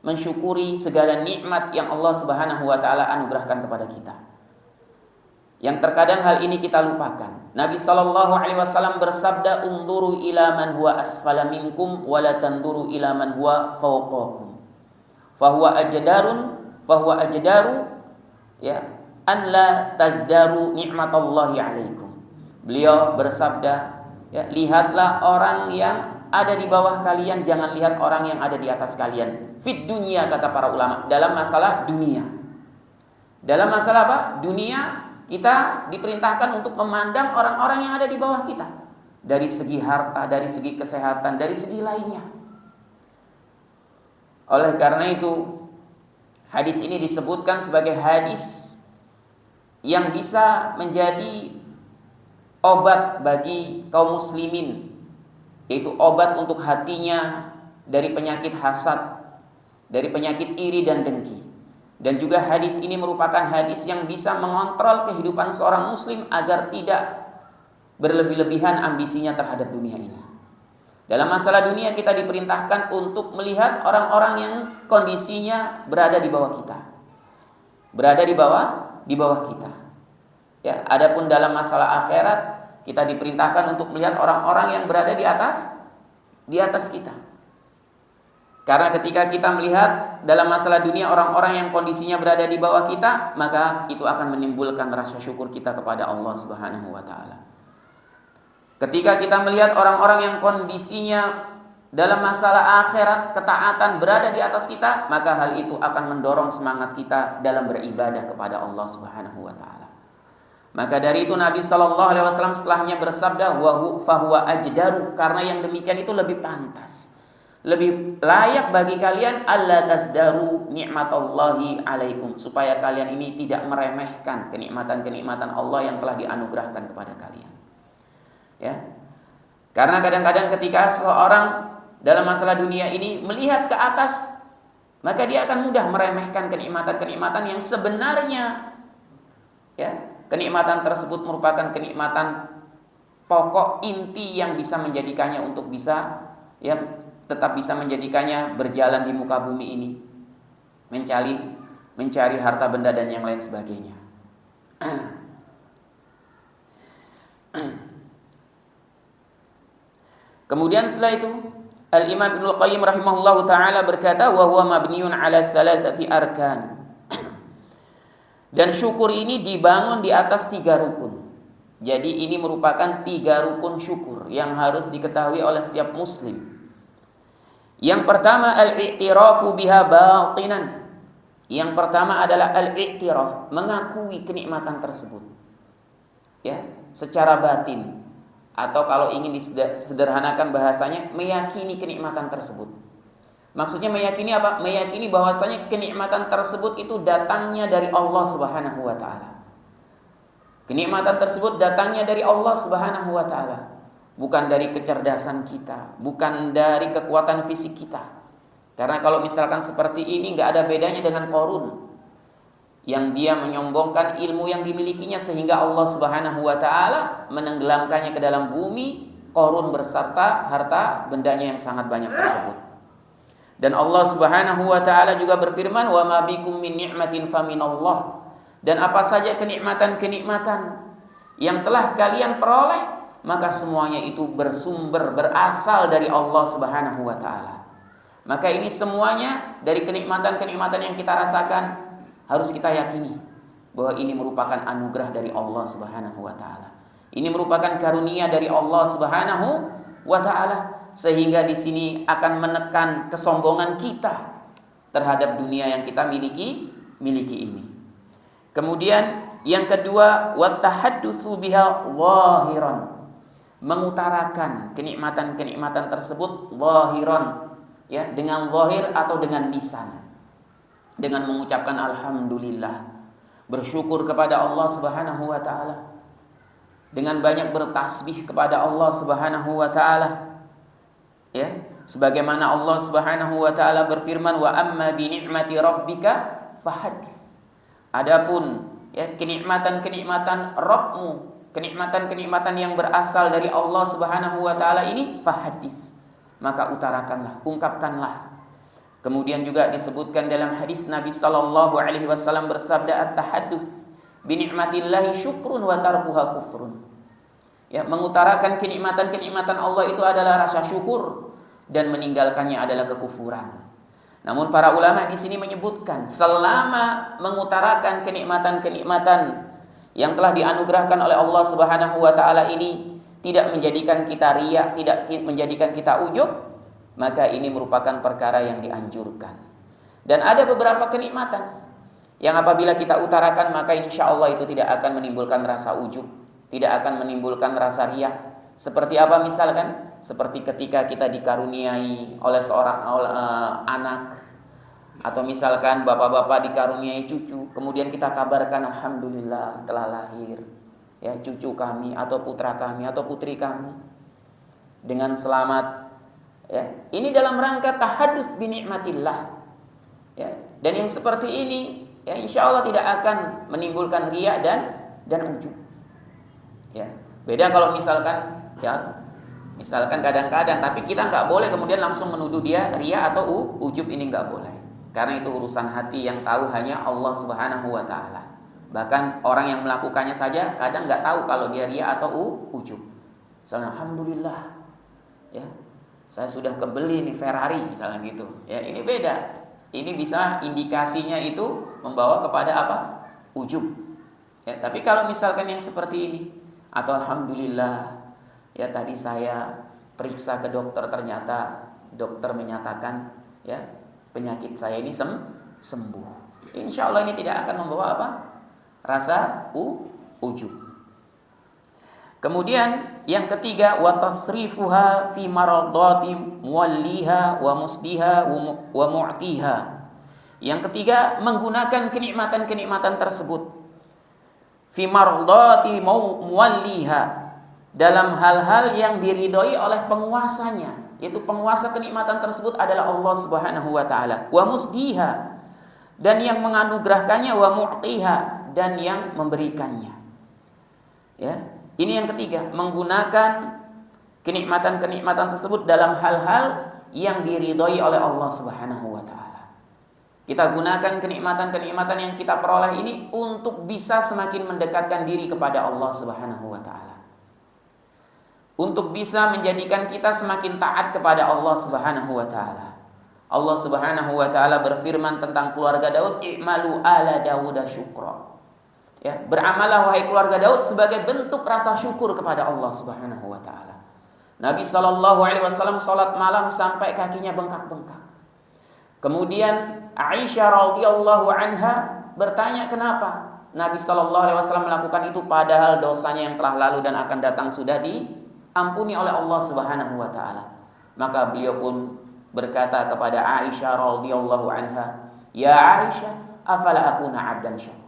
mensyukuri segala nikmat yang Allah Subhanahu Wa Taala anugerahkan kepada kita. Yang terkadang hal ini kita lupakan. Nabi Shallallahu Alaihi Wasallam bersabda, "Unduru ila man huwa asfala minkum, wa la tanduru ila man huwa fawqakum. Fahuwa ajdaru an la tazdaru nikmatallahi alaikum." Beliau bersabda, lihatlah orang yang ada di bawah kalian, jangan lihat orang yang ada di atas kalian. Fit dunia, kata para ulama, dalam masalah dunia. Dalam masalah apa? Dunia, kita diperintahkan untuk memandang orang-orang yang ada di bawah kita. Dari segi harta, dari segi kesehatan, dari segi lainnya. Oleh karena itu, hadis ini disebutkan sebagai hadis yang bisa menjadi obat bagi kaum muslimin, yaitu obat untuk hatinya dari penyakit hasad, dari penyakit iri dan dengki. Dan juga hadis ini merupakan hadis yang bisa mengontrol kehidupan seorang muslim agar tidak berlebih-lebihan ambisinya terhadap dunia ini. Dalam masalah dunia kita diperintahkan untuk melihat orang-orang yang kondisinya berada di bawah kita. Berada di bawah kita. Ya, adapun dalam masalah akhirat kita diperintahkan untuk melihat orang-orang yang berada di atas kita. Karena ketika kita melihat dalam masalah dunia orang-orang yang kondisinya berada di bawah kita, maka itu akan menimbulkan rasa syukur kita kepada Allah Subhanahu wa taala. Ketika kita melihat orang-orang yang kondisinya dalam masalah akhirat, ketaatan berada di atas kita, maka hal itu akan mendorong semangat kita dalam beribadah kepada Allah Subhanahu wa taala. Maka dari itu Nabi sallallahu alaihi wasallam setelahnya bersabda, wa fahuwa ajdaru, karena yang demikian itu lebih pantas, lebih layak bagi kalian alla tasdaru nikmatallahi alaikum, supaya kalian ini tidak meremehkan kenikmatan-kenikmatan Allah yang telah dianugerahkan kepada kalian. Ya. Karena kadang-kadang ketika seseorang dalam masalah dunia ini melihat ke atas, maka dia akan mudah meremehkan kenikmatan-kenikmatan yang sebenarnya, ya, kenikmatan tersebut merupakan kenikmatan pokok inti yang bisa menjadikannya untuk bisa, ya, tetap bisa menjadikannya berjalan di muka bumi ini, mencari harta benda dan yang lain sebagainya. Kemudian setelah itu Al-Imam Ibnu Qayyim rahimahullahu taala berkata, wa huwa mabniun ala thalathati arkan. Dan syukur ini dibangun di atas 3 rukun. Jadi ini merupakan 3 rukun syukur yang harus diketahui oleh setiap muslim. Yang pertama al-i'tirafu biha batinan. Yang pertama adalah al-i'tiraf, mengakui kenikmatan tersebut. Ya, secara batin. Atau kalau ingin disederhanakan bahasanya, meyakini kenikmatan tersebut. Maksudnya meyakini apa? Meyakini bahwasanya kenikmatan tersebut itu datangnya dari Allah Subhanahu wa taala. Kenikmatan tersebut datangnya dari Allah Subhanahu wa taala. Bukan dari kecerdasan kita, bukan dari kekuatan fisik kita. Karena kalau misalkan seperti ini nggak ada bedanya dengan Qarun yang dia menyombongkan ilmu yang dimilikinya sehingga Allah Subhanahu wa taala menenggelamkannya ke dalam bumi, Qarun berserta harta bendanya yang sangat banyak tersebut. Dan Allah Subhanahu wa taala juga berfirman, "Wa ma bikum min ni'matin faminallah." Dan apa saja kenikmatan-kenikmatan yang telah kalian peroleh, maka semuanya itu berasal dari Allah Subhanahu wa taala. Maka ini semuanya dari kenikmatan-kenikmatan yang kita rasakan harus kita yakini bahwa ini merupakan anugerah dari Allah Subhanahu wa taala. Ini merupakan karunia dari Allah Subhanahu wa taala, sehingga di sini akan menekan kesombongan kita terhadap dunia yang kita miliki ini. Kemudian yang kedua, wat tahaddutsu biha zahiran, mengutarakan kenikmatan-kenikmatan tersebut zahiran, ya, dengan zahir atau dengan lisan. Dengan mengucapkan alhamdulillah, bersyukur kepada Allah Subhanahu wa taala, dengan banyak bertasbih kepada Allah Subhanahu wa taala. Ya, sebagaimana Allah Subhanahu wa taala berfirman, wa amma bi ni'mati rabbika fahaddits. Adapun, ya, kenikmatan-kenikmatan Rabbmu, kenikmatan-kenikmatan yang berasal dari Allah Subhanahu wa taala ini, fahaddits, maka utarakanlah, ungkapkanlah. Kemudian juga disebutkan dalam hadis Nabi sallallahu alaihi wasallam bersabda, at-tahadduts bi ni'matillahi syukrun wa tarkuha kufrun. Ya, mengutarakan kenikmatan-kenikmatan Allah itu adalah rasa syukur dan meninggalkannya adalah kekufuran. Namun para ulama di sini menyebutkan selama mengutarakan kenikmatan-kenikmatan yang telah dianugerahkan oleh Allah Subhanahu wa taala ini tidak menjadikan kita riya, tidak menjadikan kita ujub, maka ini merupakan perkara yang dianjurkan. Dan ada beberapa kenikmatan yang apabila kita utarakan, maka insya Allah itu tidak akan menimbulkan rasa ujub, tidak akan menimbulkan rasa riya. Seperti apa misalkan? Seperti ketika kita dikaruniai oleh seorang anak, atau misalkan bapak-bapak dikaruniai cucu, kemudian kita kabarkan alhamdulillah telah lahir, ya, cucu kami atau putra kami atau putri kami dengan selamat, Ya, ini dalam rangka tahadduts bi nikmatillah. Ya, dan yang seperti ini ya insya Allah tidak akan menimbulkan riya dan ujub. Ya, beda kalau misalkan kadang-kadang, tapi kita nggak boleh kemudian langsung menuduh dia riya atau ujub, ini nggak boleh. Karena itu urusan hati yang tahu hanya Allah Subhanahu wa taala. Bahkan orang yang melakukannya saja kadang nggak tahu kalau dia riya atau ujub. Misalnya alhamdulillah, ya, saya sudah kebeli nih Ferrari misalnya gitu. Ya, ini beda. Ini bisa indikasinya itu membawa kepada apa? Ujub. Ya, tapi kalau misalkan yang seperti ini, atau alhamdulillah, ya tadi saya periksa ke dokter, ternyata dokter menyatakan ya penyakit saya ini sembuh. Insya Allah ini tidak akan membawa apa? Rasa ujub. Kemudian yang ketiga, wa tasrifuha fi maradati muwalliha wa musdiha wa mu'tiha. Yang ketiga, menggunakan kenikmatan-kenikmatan tersebut fi maradati muwalliha, dalam hal-hal yang diridhoi oleh penguasanya, yaitu penguasa kenikmatan tersebut adalah Allah Subhanahu wa taala, wa musdiha, dan yang menganugerahkannya, wa mu'tiha, dan yang memberikannya. Ya. Ini yang ketiga, menggunakan kenikmatan-kenikmatan tersebut dalam hal-hal yang diridhoi oleh Allah Subhanahu wa taala. Kita gunakan kenikmatan-kenikmatan yang kita peroleh ini untuk bisa semakin mendekatkan diri kepada Allah Subhanahu wa taala. Untuk bisa menjadikan kita semakin taat kepada Allah Subhanahu wa taala. Allah Subhanahu wa taala berfirman tentang keluarga Daud, "I'malu ala Dawuda syukra." Ya, beramalah wahai keluarga Daud sebagai bentuk rasa syukur kepada Allah Subhanahu wa taala. Nabi sallallahu alaihi wasallam salat malam sampai kakinya bengkak-bengkak. Kemudian Aisyah radhiyallahu anha bertanya kenapa Nabi sallallahu alaihi wasallam melakukan itu padahal dosanya yang telah lalu dan akan datang sudah diampuni oleh Allah Subhanahu wa taala. Maka beliau pun berkata kepada Aisyah radhiyallahu anha, "Ya Aisyah, afala akuna 'abdan syakur?"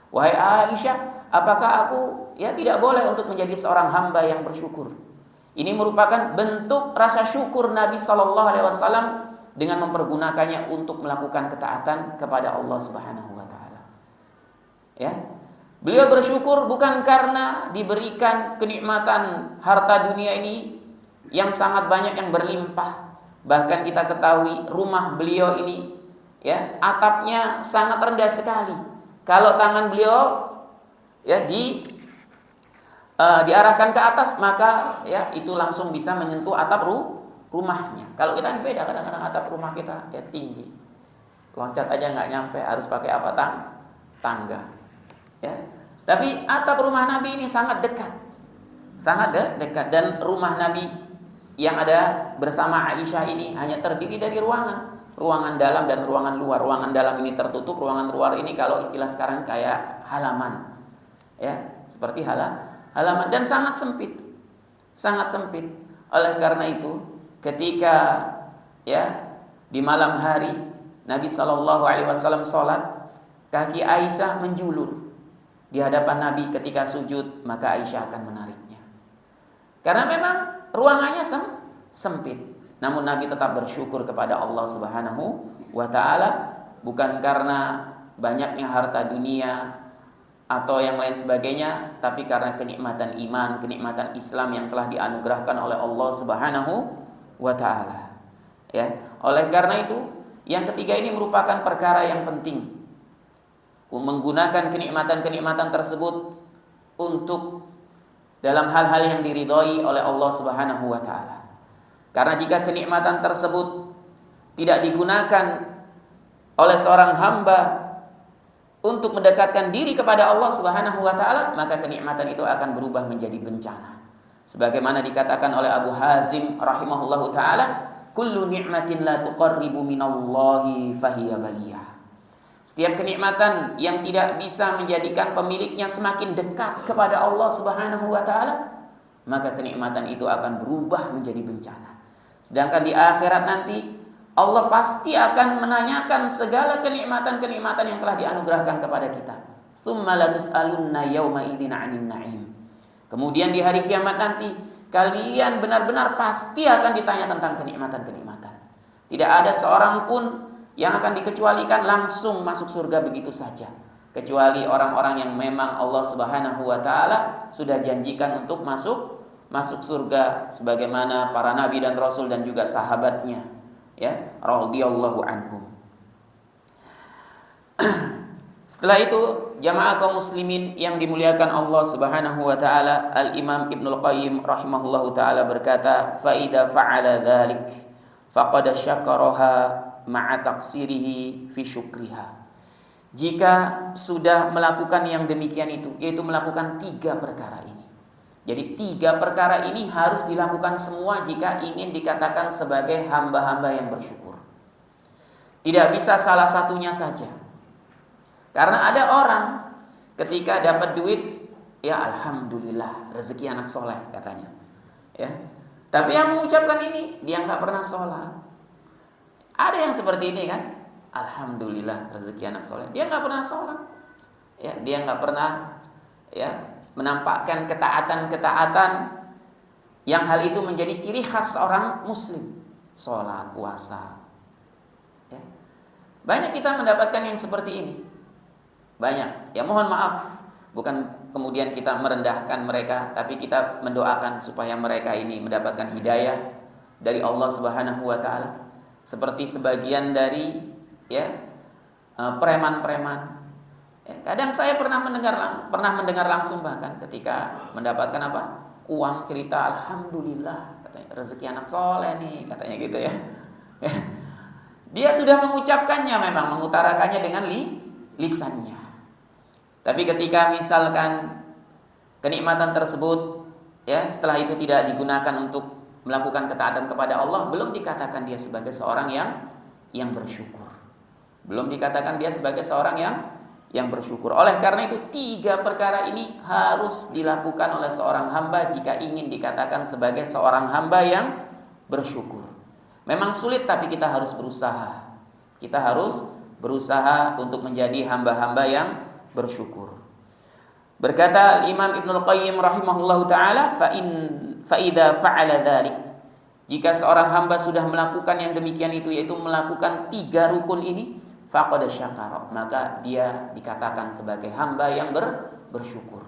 Wahai Aisyah, apakah aku tidak boleh untuk menjadi seorang hamba yang bersyukur? Ini merupakan bentuk rasa syukur Nabi sallallahu alaihi wasallam dengan mempergunakannya untuk melakukan ketaatan kepada Allah Subhanahu wa taala. Ya. Beliau bersyukur bukan karena diberikan kenikmatan harta dunia ini yang sangat banyak, yang berlimpah. Bahkan kita ketahui rumah beliau ini atapnya sangat rendah sekali. Kalau tangan beliau diarahkan ke atas, maka itu langsung bisa menyentuh atap rumahnya. Kalau kita ini beda, kadang-kadang atap rumah kita tinggi, loncat aja nggak nyampe, harus pakai apa? Tangga. Ya. Tapi atap rumah Nabi ini sangat dekat, dekat. Dan rumah Nabi yang ada bersama Aisyah ini hanya terdiri dari ruangan dalam dan ruangan luar. Ruangan dalam ini tertutup, ruangan luar ini kalau istilah sekarang kayak halaman. Ya, seperti halaman, dan sangat sempit. Oleh karena itu, ketika di malam hari Nabi sallallahu alaihi wasallam salat, kaki Aisyah menjulur di hadapan Nabi ketika sujud, maka Aisyah akan menariknya. Karena memang ruangannya sempit. Namun Nabi tetap bersyukur kepada Allah Subhanahu wa taala, bukan karena banyaknya harta dunia atau yang lain sebagainya, tapi karena kenikmatan iman, kenikmatan Islam yang telah dianugerahkan oleh Allah Subhanahu wa taala. Ya, oleh karena itu, yang ketiga ini merupakan perkara yang penting. Menggunakan kenikmatan-kenikmatan tersebut untuk dalam hal-hal yang diridhoi oleh Allah Subhanahu wa taala. Karena jika kenikmatan tersebut tidak digunakan oleh seorang hamba untuk mendekatkan diri kepada Allah Subhanahu wa taala, maka kenikmatan itu akan berubah menjadi bencana. Sebagaimana dikatakan oleh Abu Hazim rahimahullahu taala, kullu ni'matin la tuqarribu minallahi fahiya baliyah. Setiap kenikmatan yang tidak bisa menjadikan pemiliknya semakin dekat kepada Allah Subhanahu wa taala, maka kenikmatan itu akan berubah menjadi bencana. Sedangkan di akhirat nanti Allah pasti akan menanyakan segala kenikmatan-kenikmatan yang telah dianugerahkan kepada kita. Tsumma latus'alunna yauma idzin 'anil na'im. Kemudian di hari kiamat nanti kalian benar-benar pasti akan ditanya tentang kenikmatan-kenikmatan. Tidak ada seorang pun yang akan dikecualikan langsung masuk surga begitu saja, kecuali orang-orang yang memang Allah Subhanahu wa taala sudah janjikan untuk masuk surga sebagaimana para nabi dan rasul dan juga sahabatnya, ya, radhiyallahu anhum. Setelah itu, jamaah kaum muslimin yang dimuliakan Allah Subhanahu wa taala, Al-Imam Ibnul Qayyim rahimahullahu taala berkata, "Fa idza fa'ala dzalik faqad syakaraha ma'a taqsirihi fi syukriha." Jika sudah melakukan yang demikian itu, yaitu melakukan 3 perkara ini. Jadi 3 perkara ini harus dilakukan semua jika ingin dikatakan sebagai hamba-hamba yang bersyukur. Tidak bisa salah satunya saja. Karena ada orang ketika dapat duit, ya alhamdulillah rezeki anak soleh katanya, ya. Tapi yang mengucapkan ini dia nggak pernah sholat. Ada yang seperti ini kan, alhamdulillah rezeki anak soleh, dia nggak pernah sholat, ya, dia nggak pernah, ya, menampakkan ketaatan-ketaatan yang hal itu menjadi ciri khas orang muslim, sholat, puasa, ya. Banyak kita mendapatkan yang seperti ini. Banyak. Ya mohon maaf, bukan kemudian kita merendahkan mereka, tapi kita mendoakan supaya mereka ini mendapatkan hidayah dari Allah Subhanahu wa taala. Seperti sebagian dari, ya, preman-preman. Ya, kadang saya pernah mendengar langsung bahkan ketika mendapatkan apa? Uang, cerita alhamdulillah katanya rezeki anak soleh nih katanya gitu ya. Dia sudah mengucapkannya, memang mengutarakannya dengan lisannya. Tapi ketika misalkan kenikmatan tersebut, ya, setelah itu tidak digunakan untuk melakukan ketaatan kepada Allah, belum dikatakan dia sebagai seorang yang bersyukur. Belum dikatakan dia sebagai seorang yang bersyukur. Oleh karena itu 3 perkara ini harus dilakukan oleh seorang hamba jika ingin dikatakan sebagai seorang hamba yang bersyukur. Memang sulit, tapi kita harus berusaha. Kita harus berusaha untuk menjadi hamba-hamba yang bersyukur. Berkata Imam Ibnul Qayyim rahimahullahu taala, fa idza fa'ala dzalik, jika seorang hamba sudah melakukan yang demikian itu, yaitu melakukan 3 rukun ini, faqad syakara, maka dia dikatakan sebagai hamba yang bersyukur.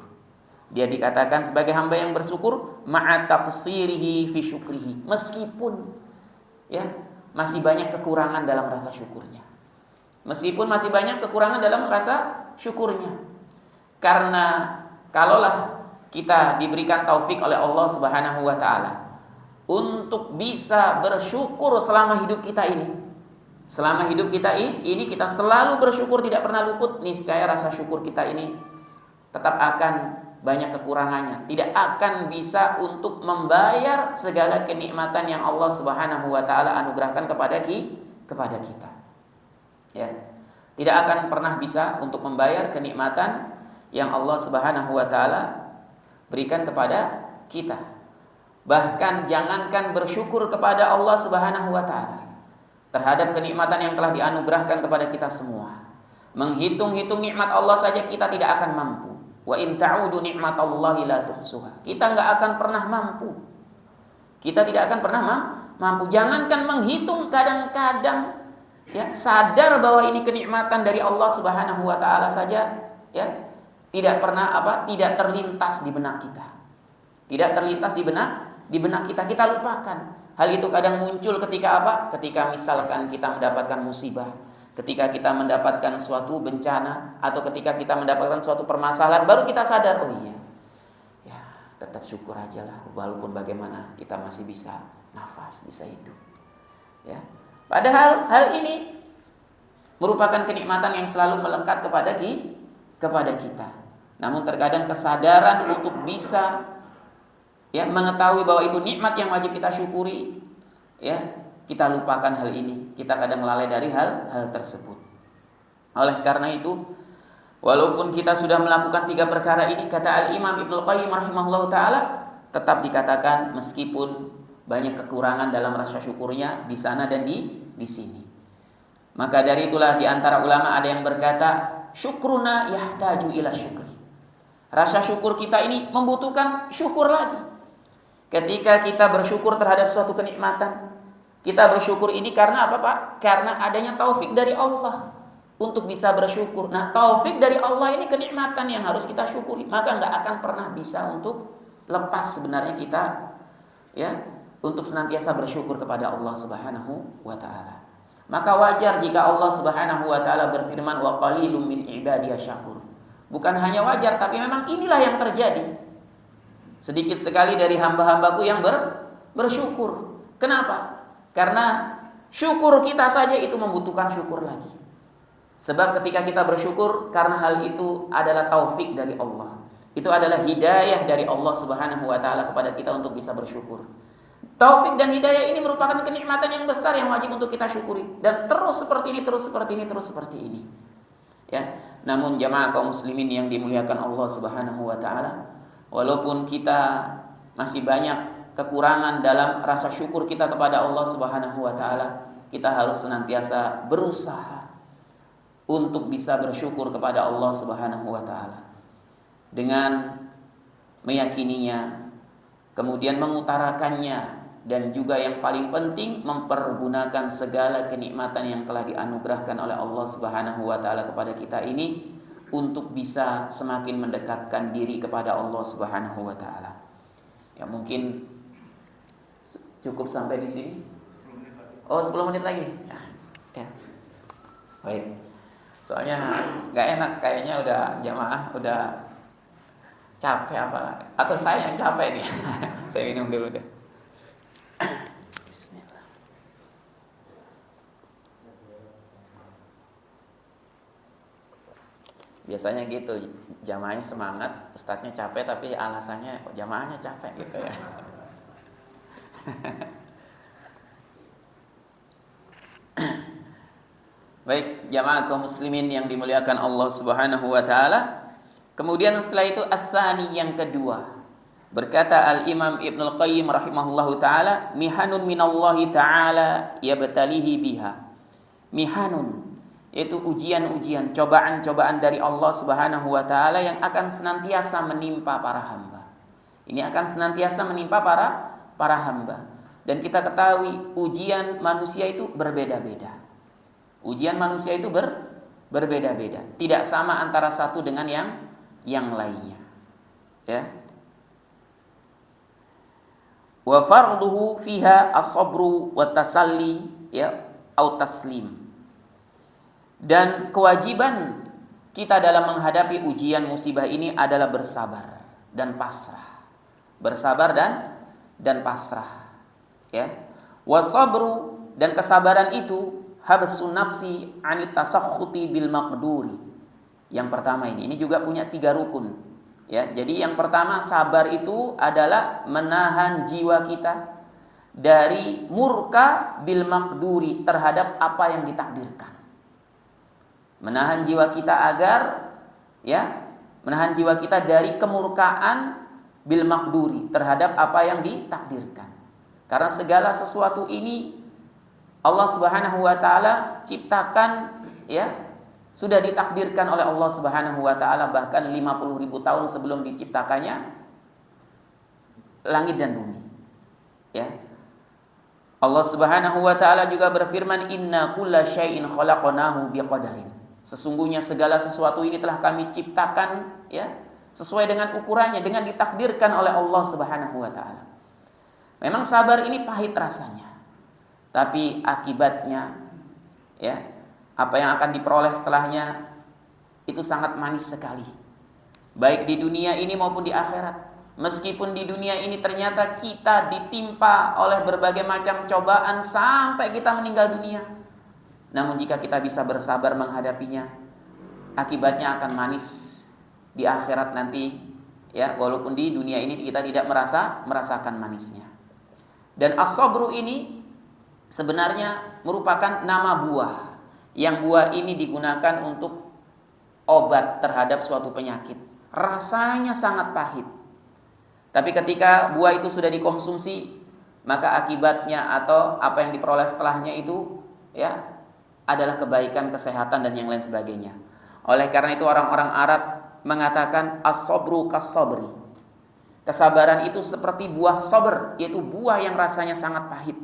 Dia dikatakan sebagai hamba yang bersyukur ma'a taqsirihi fi syukrihi, meskipun, ya, masih banyak kekurangan dalam rasa syukurnya. Meskipun masih banyak kekurangan dalam rasa syukurnya. Karena kalaulah kita diberikan taufik oleh Allah Subhanahu wa taala untuk bisa bersyukur selama hidup kita ini. Selama hidup kita ini kita selalu bersyukur, tidak pernah luput, niscaya rasa syukur kita ini tetap akan banyak kekurangannya. Tidak akan bisa untuk membayar segala kenikmatan yang Allah Subhanahu wa taala anugerahkan kepada kita. Ya. Tidak akan pernah bisa untuk membayar kenikmatan yang Allah Subhanahu wa taala berikan kepada kita. Bahkan jangankan bersyukur kepada Allah Subhanahu wa taala terhadap kenikmatan yang telah dianugerahkan kepada kita semua. Menghitung-hitung nikmat Allah saja kita tidak akan mampu. Wa in ta'udu nikmatallahi la tuhsuha. Kita enggak akan pernah mampu. Kita tidak akan pernah mampu. Jangankan menghitung, kadang-kadang, ya, sadar bahwa ini kenikmatan dari Allah Subhanahu wa taala saja, ya, tidak pernah tidak terlintas di benak kita. Tidak terlintas di benak kita, kita lupakan. Hal itu kadang muncul ketika Ketika misalkan kita mendapatkan musibah, ketika kita mendapatkan suatu bencana, atau ketika kita mendapatkan suatu permasalahan, baru kita sadar, oh iya, ya, tetap syukur aja lah, walaupun bagaimana kita masih bisa nafas, bisa hidup, ya. Padahal hal ini merupakan kenikmatan yang selalu melekat kepada kita. Namun terkadang kesadaran untuk bisa, ya, mengetahui bahwa itu nikmat yang wajib kita syukuri, ya, kita lupakan hal ini. Kita kadang lalai dari hal tersebut. Oleh karena itu, walaupun kita sudah melakukan 3 perkara ini, kata Al-Imam Ibnul Qayyim rahimahullahu taala, tetap dikatakan meskipun banyak kekurangan dalam rasa syukurnya di sana dan di sini. Maka dari itulah di antara ulama ada yang berkata, syukruna yahtaju ila syukri. Rasa syukur kita ini membutuhkan syukur lagi. Ketika kita bersyukur terhadap suatu kenikmatan, kita bersyukur ini karena apa, Pak? Karena adanya taufik dari Allah untuk bisa bersyukur. Nah, taufik dari Allah ini kenikmatan yang harus kita syukuri. Maka nggak akan pernah bisa untuk lepas sebenarnya kita, ya, untuk senantiasa bersyukur kepada Allah Subhanahu wa taala. Maka wajar jika Allah Subhanahu wa taala berfirman, wa qalilum min ibadiyasy syakur. Bukan hanya wajar, tapi memang inilah yang terjadi. Sedikit sekali dari hamba-hambaku yang bersyukur. Kenapa? Karena syukur kita saja itu membutuhkan syukur lagi. Sebab ketika kita bersyukur, karena hal itu adalah taufik dari Allah. Itu adalah hidayah dari Allah Subhanahu wa taala kepada kita untuk bisa bersyukur. Taufik dan hidayah ini merupakan kenikmatan yang besar yang wajib untuk kita syukuri, dan terus seperti ini, terus seperti ini, terus seperti ini. Ya, namun jamaah kaum muslimin yang dimuliakan Allah Subhanahu wa taala, walaupun kita masih banyak kekurangan dalam rasa syukur kita kepada Allah Subhanahu wa taala, kita harus senantiasa berusaha untuk bisa bersyukur kepada Allah Subhanahu wa taala dengan meyakininya, kemudian mengutarakannya, dan juga yang paling penting mempergunakan segala kenikmatan yang telah dianugerahkan oleh Allah Subhanahu wa taala kepada kita ini untuk bisa semakin mendekatkan diri kepada Allah Subhanahu wa taala. Ya, mungkin cukup sampai di sini. Oh, 10 menit lagi. Ya. Baik. Soalnya enggak enak kayaknya, udah jamaah udah capek apa? Atau saya yang capek nih. Saya minum dulu deh. Bismillah. Biasanya gitu, jamaahnya semangat, ustadznya capek, tapi alasannya jamaahnya capek gitu ya. Baik, jamaah kaum muslimin yang dimuliakan Allah Subhanahu wa taala. Kemudian setelah itu ats-tsani, yang kedua. Berkata Al-Imam Ibnul Qayyim rahimahullahu ta'ala, mihanun minallahi ta'ala yabtalihi biha. Mihanun, yaitu ujian-ujian, cobaan-cobaan dari Allah Subhanahu wa ta'ala yang akan senantiasa menimpa para hamba. Ini akan senantiasa menimpa para hamba. Dan kita ketahui ujian manusia itu berbeda-beda. Ujian manusia itu berbeda-beda. Tidak sama antara satu dengan yang lainnya. Ya. Wa farduhu fiha as-sabru wa tasalli, ya, au taslim. Dan kewajiban kita dalam menghadapi ujian musibah ini adalah bersabar dan pasrah. Bersabar dan pasrah, ya. Wa sabru, dan kesabaran itu habsun nafsi anit tasakhuti bil maqduri. Yang pertama ini juga punya 3 rukun. Ya, jadi yang pertama, sabar itu adalah menahan jiwa kita dari murka bil maqduri, terhadap apa yang ditakdirkan. Menahan jiwa kita agar, ya, menahan jiwa kita dari kemurkaan bil maqduri, terhadap apa yang ditakdirkan. Karena segala sesuatu ini Allah Subhanahu wa taala ciptakan, ya, sudah ditakdirkan oleh Allah Subhanahu wa taala bahkan 50.000 tahun sebelum diciptakannya langit dan bumi. Ya. Allah Subhanahu wa taala juga berfirman, inna kulla syai'in khalaqnahu biqadarin. Sesungguhnya segala sesuatu ini telah kami ciptakan, ya, sesuai dengan ukurannya, dengan ditakdirkan oleh Allah Subhanahu wa taala. Memang sabar ini pahit rasanya, tapi akibatnya, ya, apa yang akan diperoleh setelahnya itu sangat manis sekali. Baik di dunia ini maupun di akhirat. Meskipun di dunia ini ternyata kita ditimpa oleh berbagai macam cobaan sampai kita meninggal dunia, namun jika kita bisa bersabar menghadapinya, akibatnya akan manis di akhirat nanti, ya, walaupun di dunia ini kita tidak merasakan manisnya. Dan as-sabru ini sebenarnya merupakan nama buah, yang buah ini digunakan untuk obat terhadap suatu penyakit. Rasanya sangat pahit, tapi ketika buah itu sudah dikonsumsi, maka akibatnya atau apa yang diperoleh setelahnya itu, ya, adalah kebaikan, kesehatan, dan yang lain sebagainya. Oleh karena itu orang-orang Arab mengatakan as-sabru kas-sabri. Kesabaran itu seperti buah sabr, yaitu buah yang rasanya sangat pahit.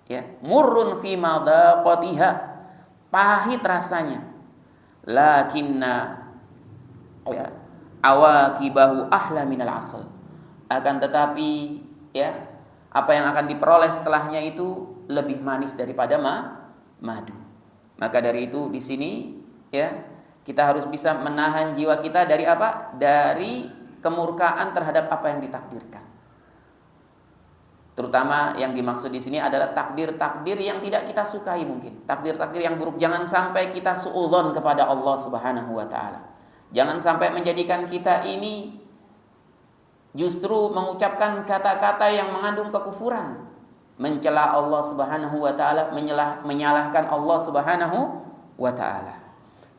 Ya, murrun fi madaqatiha, pahit rasanya. Lakinna ya, awaqibahu ahla minal asal. Akan tetapi ya, apa yang akan diperoleh setelahnya itu lebih manis daripada madu. Maka dari itu di sini ya, kita harus bisa menahan jiwa kita dari apa? Dari kemurkaan terhadap apa yang ditakdirkan. Terutama yang dimaksud di sini adalah takdir-takdir yang tidak kita sukai mungkin. Takdir-takdir yang buruk. Jangan sampai kita suudzon kepada Allah Subhanahu wa taala. Jangan sampai menjadikan kita ini justru mengucapkan kata-kata yang mengandung kekufuran, mencela Allah Subhanahu wa taala, menyalahkan Allah Subhanahu wa taala.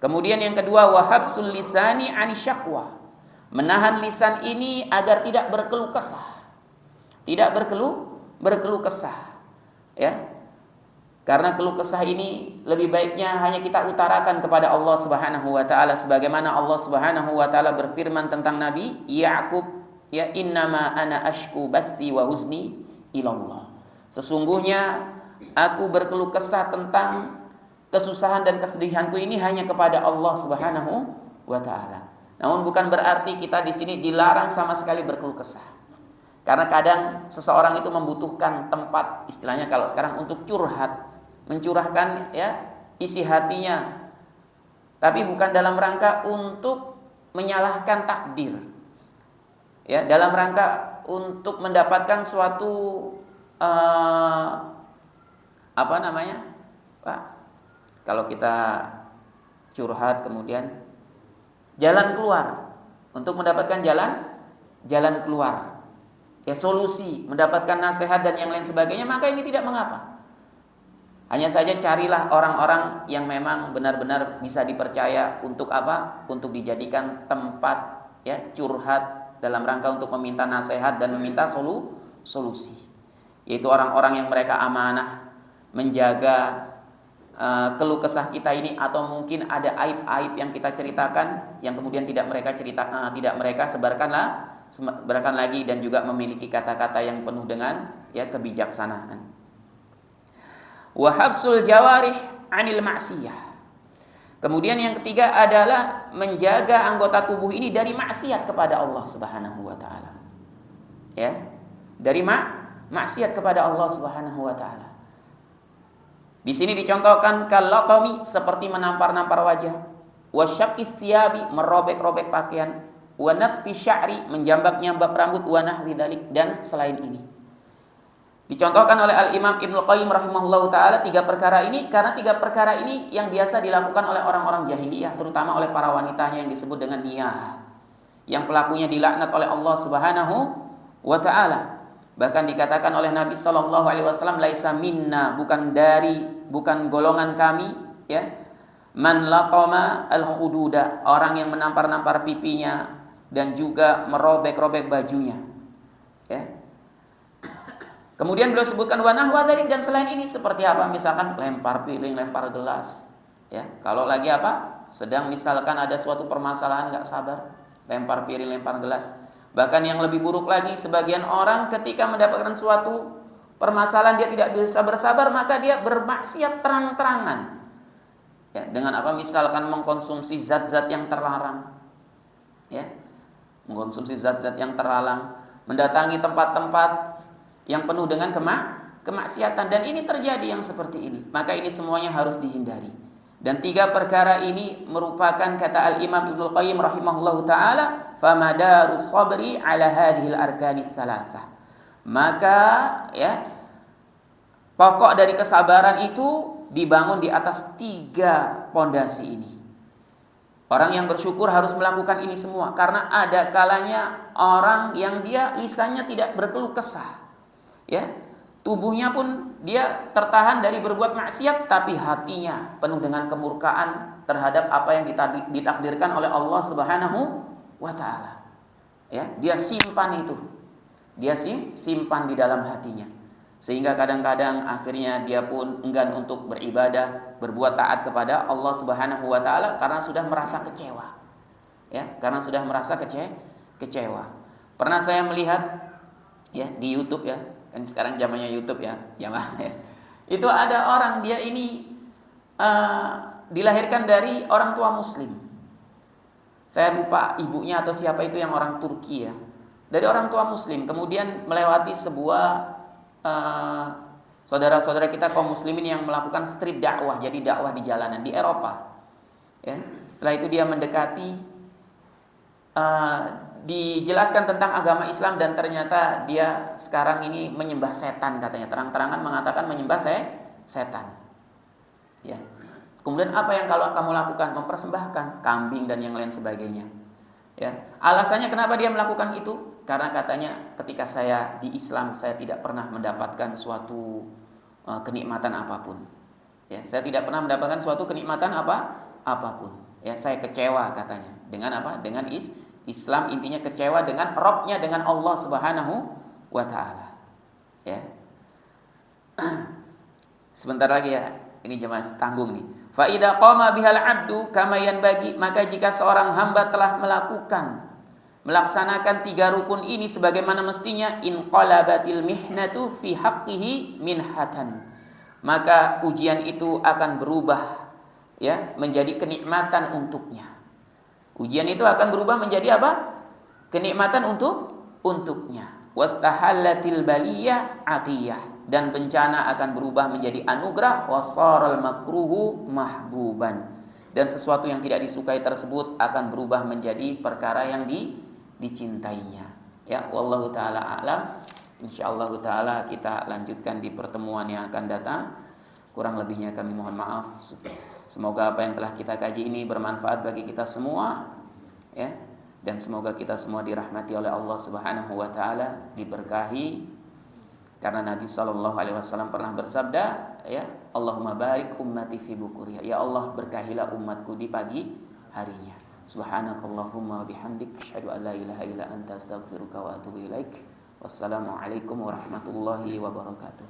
Kemudian yang kedua, wahabsul lisani anisyaqwa. Menahan lisan ini agar tidak berkeluh kesah. Tidak berkeluh kesah. Ya. Karena keluh kesah ini lebih baiknya hanya kita utarakan kepada Allah Subhanahu wa taala, sebagaimana Allah Subhanahu wa taala berfirman tentang Nabi Ya'qub, ya, innama ana ashku bathi wa huzni ilallah. Sesungguhnya aku berkeluh kesah tentang kesusahan dan kesedihanku ini hanya kepada Allah Subhanahu wa taala. Namun bukan berarti kita di sini dilarang sama sekali berkeluh kesah. Karena kadang seseorang itu membutuhkan tempat, istilahnya kalau sekarang, untuk curhat, mencurahkan ya isi hatinya. Tapi bukan dalam rangka untuk menyalahkan takdir. Ya, dalam rangka untuk mendapatkan suatu apa namanya? Pak, kalau kita curhat kemudian jalan keluar, untuk mendapatkan jalan keluar, ya, solusi, mendapatkan nasihat dan yang lain sebagainya, maka ini tidak mengapa. Hanya saja carilah orang-orang yang memang benar-benar bisa dipercaya untuk apa? Untuk dijadikan tempat ya curhat dalam rangka untuk meminta nasihat dan meminta solusi. Yaitu orang-orang yang mereka amanah menjaga keluh kesah kita ini, atau mungkin ada aib-aib yang kita ceritakan yang kemudian tidak mereka sebarkan lagi, dan juga memiliki kata-kata yang penuh dengan ya kebijaksanaan. Wa habsul jawarih anil ma'siyah. Kemudian yang ketiga adalah menjaga anggota tubuh ini dari maksiat kepada Allah Subhanahu wa taala. Ya, dari maksiat kepada Allah Subhanahu wa taala. Di sini dicontohkan kalaqami, seperti menampar-nampar wajah, wasyaqqis thiyabi, merobek-robek pakaian, wa natfi sya'ri, menjambak-nyambak rambut, wa nahwi dzalik, dan selain ini. Dicontohkan oleh Al-Imam Ibnu Qayyim rahimahullahu taala 3 perkara ini, karena 3 perkara ini yang biasa dilakukan oleh orang-orang jahiliyah, terutama oleh para wanitanya yang disebut dengan niyah, yang pelakunya dilaknat oleh Allah Subhanahu wa taala. Bahkan dikatakan oleh Nabi sallallahu alaihi wasallam, laisa minna, bukan golongan kami, ya, man laqama al-khududa, orang yang menampar-nampar pipinya dan juga merobek-robek bajunya. Ya. Kemudian beliau sebutkan wa nahwa dzalik, dan selain ini seperti apa? Misalkan lempar piring, lempar gelas. Ya, kalau lagi apa? Sedang misalkan ada suatu permasalahan enggak sabar, lempar piring, lempar gelas. Bahkan yang lebih buruk lagi, sebagian orang ketika mendapatkan suatu permasalahan dia tidak bisa bersabar, maka dia bermaksiat terang-terangan. Ya, dengan apa? Misalkan mengkonsumsi zat-zat yang terlarang. Ya. Mengkonsumsi zat-zat yang terlarang, mendatangi tempat-tempat yang penuh dengan kemaksiatan, dan ini terjadi yang seperti ini. Maka ini semuanya harus dihindari. Dan 3 perkara ini merupakan, kata Al-Imam Ibnu Qayyim rahimahullahu taala, famadarus sabri ala hadhil arkanis salasah. Maka ya, pokok dari kesabaran itu dibangun di atas 3 pondasi ini. Orang yang bersyukur harus melakukan ini semua, karena ada kalanya orang yang dia lisannya tidak berkeluh kesah. Ya, tubuhnya pun dia tertahan dari berbuat maksiat, tapi hatinya penuh dengan kemurkaan terhadap apa yang ditakdirkan oleh Allah Subhanahu wa taala. Ya, dia simpan itu. Dia simpan di dalam hatinya. Sehingga kadang-kadang akhirnya dia pun enggan untuk beribadah, berbuat taat kepada Allah Subhanahu wa taala karena sudah merasa kecewa. Ya, karena sudah merasa kecewa. Pernah saya melihat ya di YouTube ya, kan sekarang zamannya YouTube ya, jamaah ya. Itu ada orang dia ini dilahirkan dari orang tua muslim. Saya lupa ibunya atau siapa itu, yang orang Turki ya. Dari orang tua muslim, kemudian melewati sebuah saudara-saudara kita kaum muslimin yang melakukan street dakwah, jadi dakwah di jalanan di Eropa. Ya. Setelah itu dia mendekati, dijelaskan tentang agama Islam, dan ternyata dia sekarang ini menyembah setan katanya, terang-terangan mengatakan menyembah setan. Ya. Kemudian apa yang kalau kamu lakukan? Mempersembahkan kambing dan yang lain sebagainya. Ya. Alasannya kenapa dia melakukan itu? Karena katanya ketika saya di Islam saya tidak pernah mendapatkan suatu kenikmatan apapun. Ya, saya tidak pernah mendapatkan suatu kenikmatan apapun. Ya, saya kecewa katanya. Dengan apa? Dengan Islam, intinya kecewa dengan Rabb-nya, dengan Allah Subhanahu wa taala. Ya. Sebentar lagi ya, ini jemaah tanggung nih. Fa idza qama bihal 'abdu kama yanbaghi, maka jika seorang hamba telah melaksanakan 3 rukun ini sebagaimana mestinya, inqalabatil mihnatu fi haqqihi minhatan, maka ujian itu akan berubah ya menjadi kenikmatan untuknya. Ujian itu akan berubah menjadi apa? Kenikmatan untuknya. Wastahallatil baliyah atiyah, dan bencana akan berubah menjadi anugerah. Wasaral makruhu mahbuban, dan sesuatu yang tidak disukai tersebut akan berubah menjadi perkara yang dicintainya. Ya, wallahu taala a'lam. Insyaallah taala kita lanjutkan di pertemuan yang akan datang. Kurang lebihnya kami mohon maaf. Semoga apa yang telah kita kaji ini bermanfaat bagi kita semua, ya. Dan semoga kita semua dirahmati oleh Allah Subhanahu wa taala, diberkahi. Karena Nabi SAW pernah bersabda, ya, Allahumma barik ummati fi bukuriha. Ya Allah, berkahilah umatku di pagi harinya. Subhanakallahumma wa bihamdik, asyhadu an la ilaha illa anta, astaghfiruka wa atubu ilaik. Wassalamualaikum warahmatullahi wabarakatuh.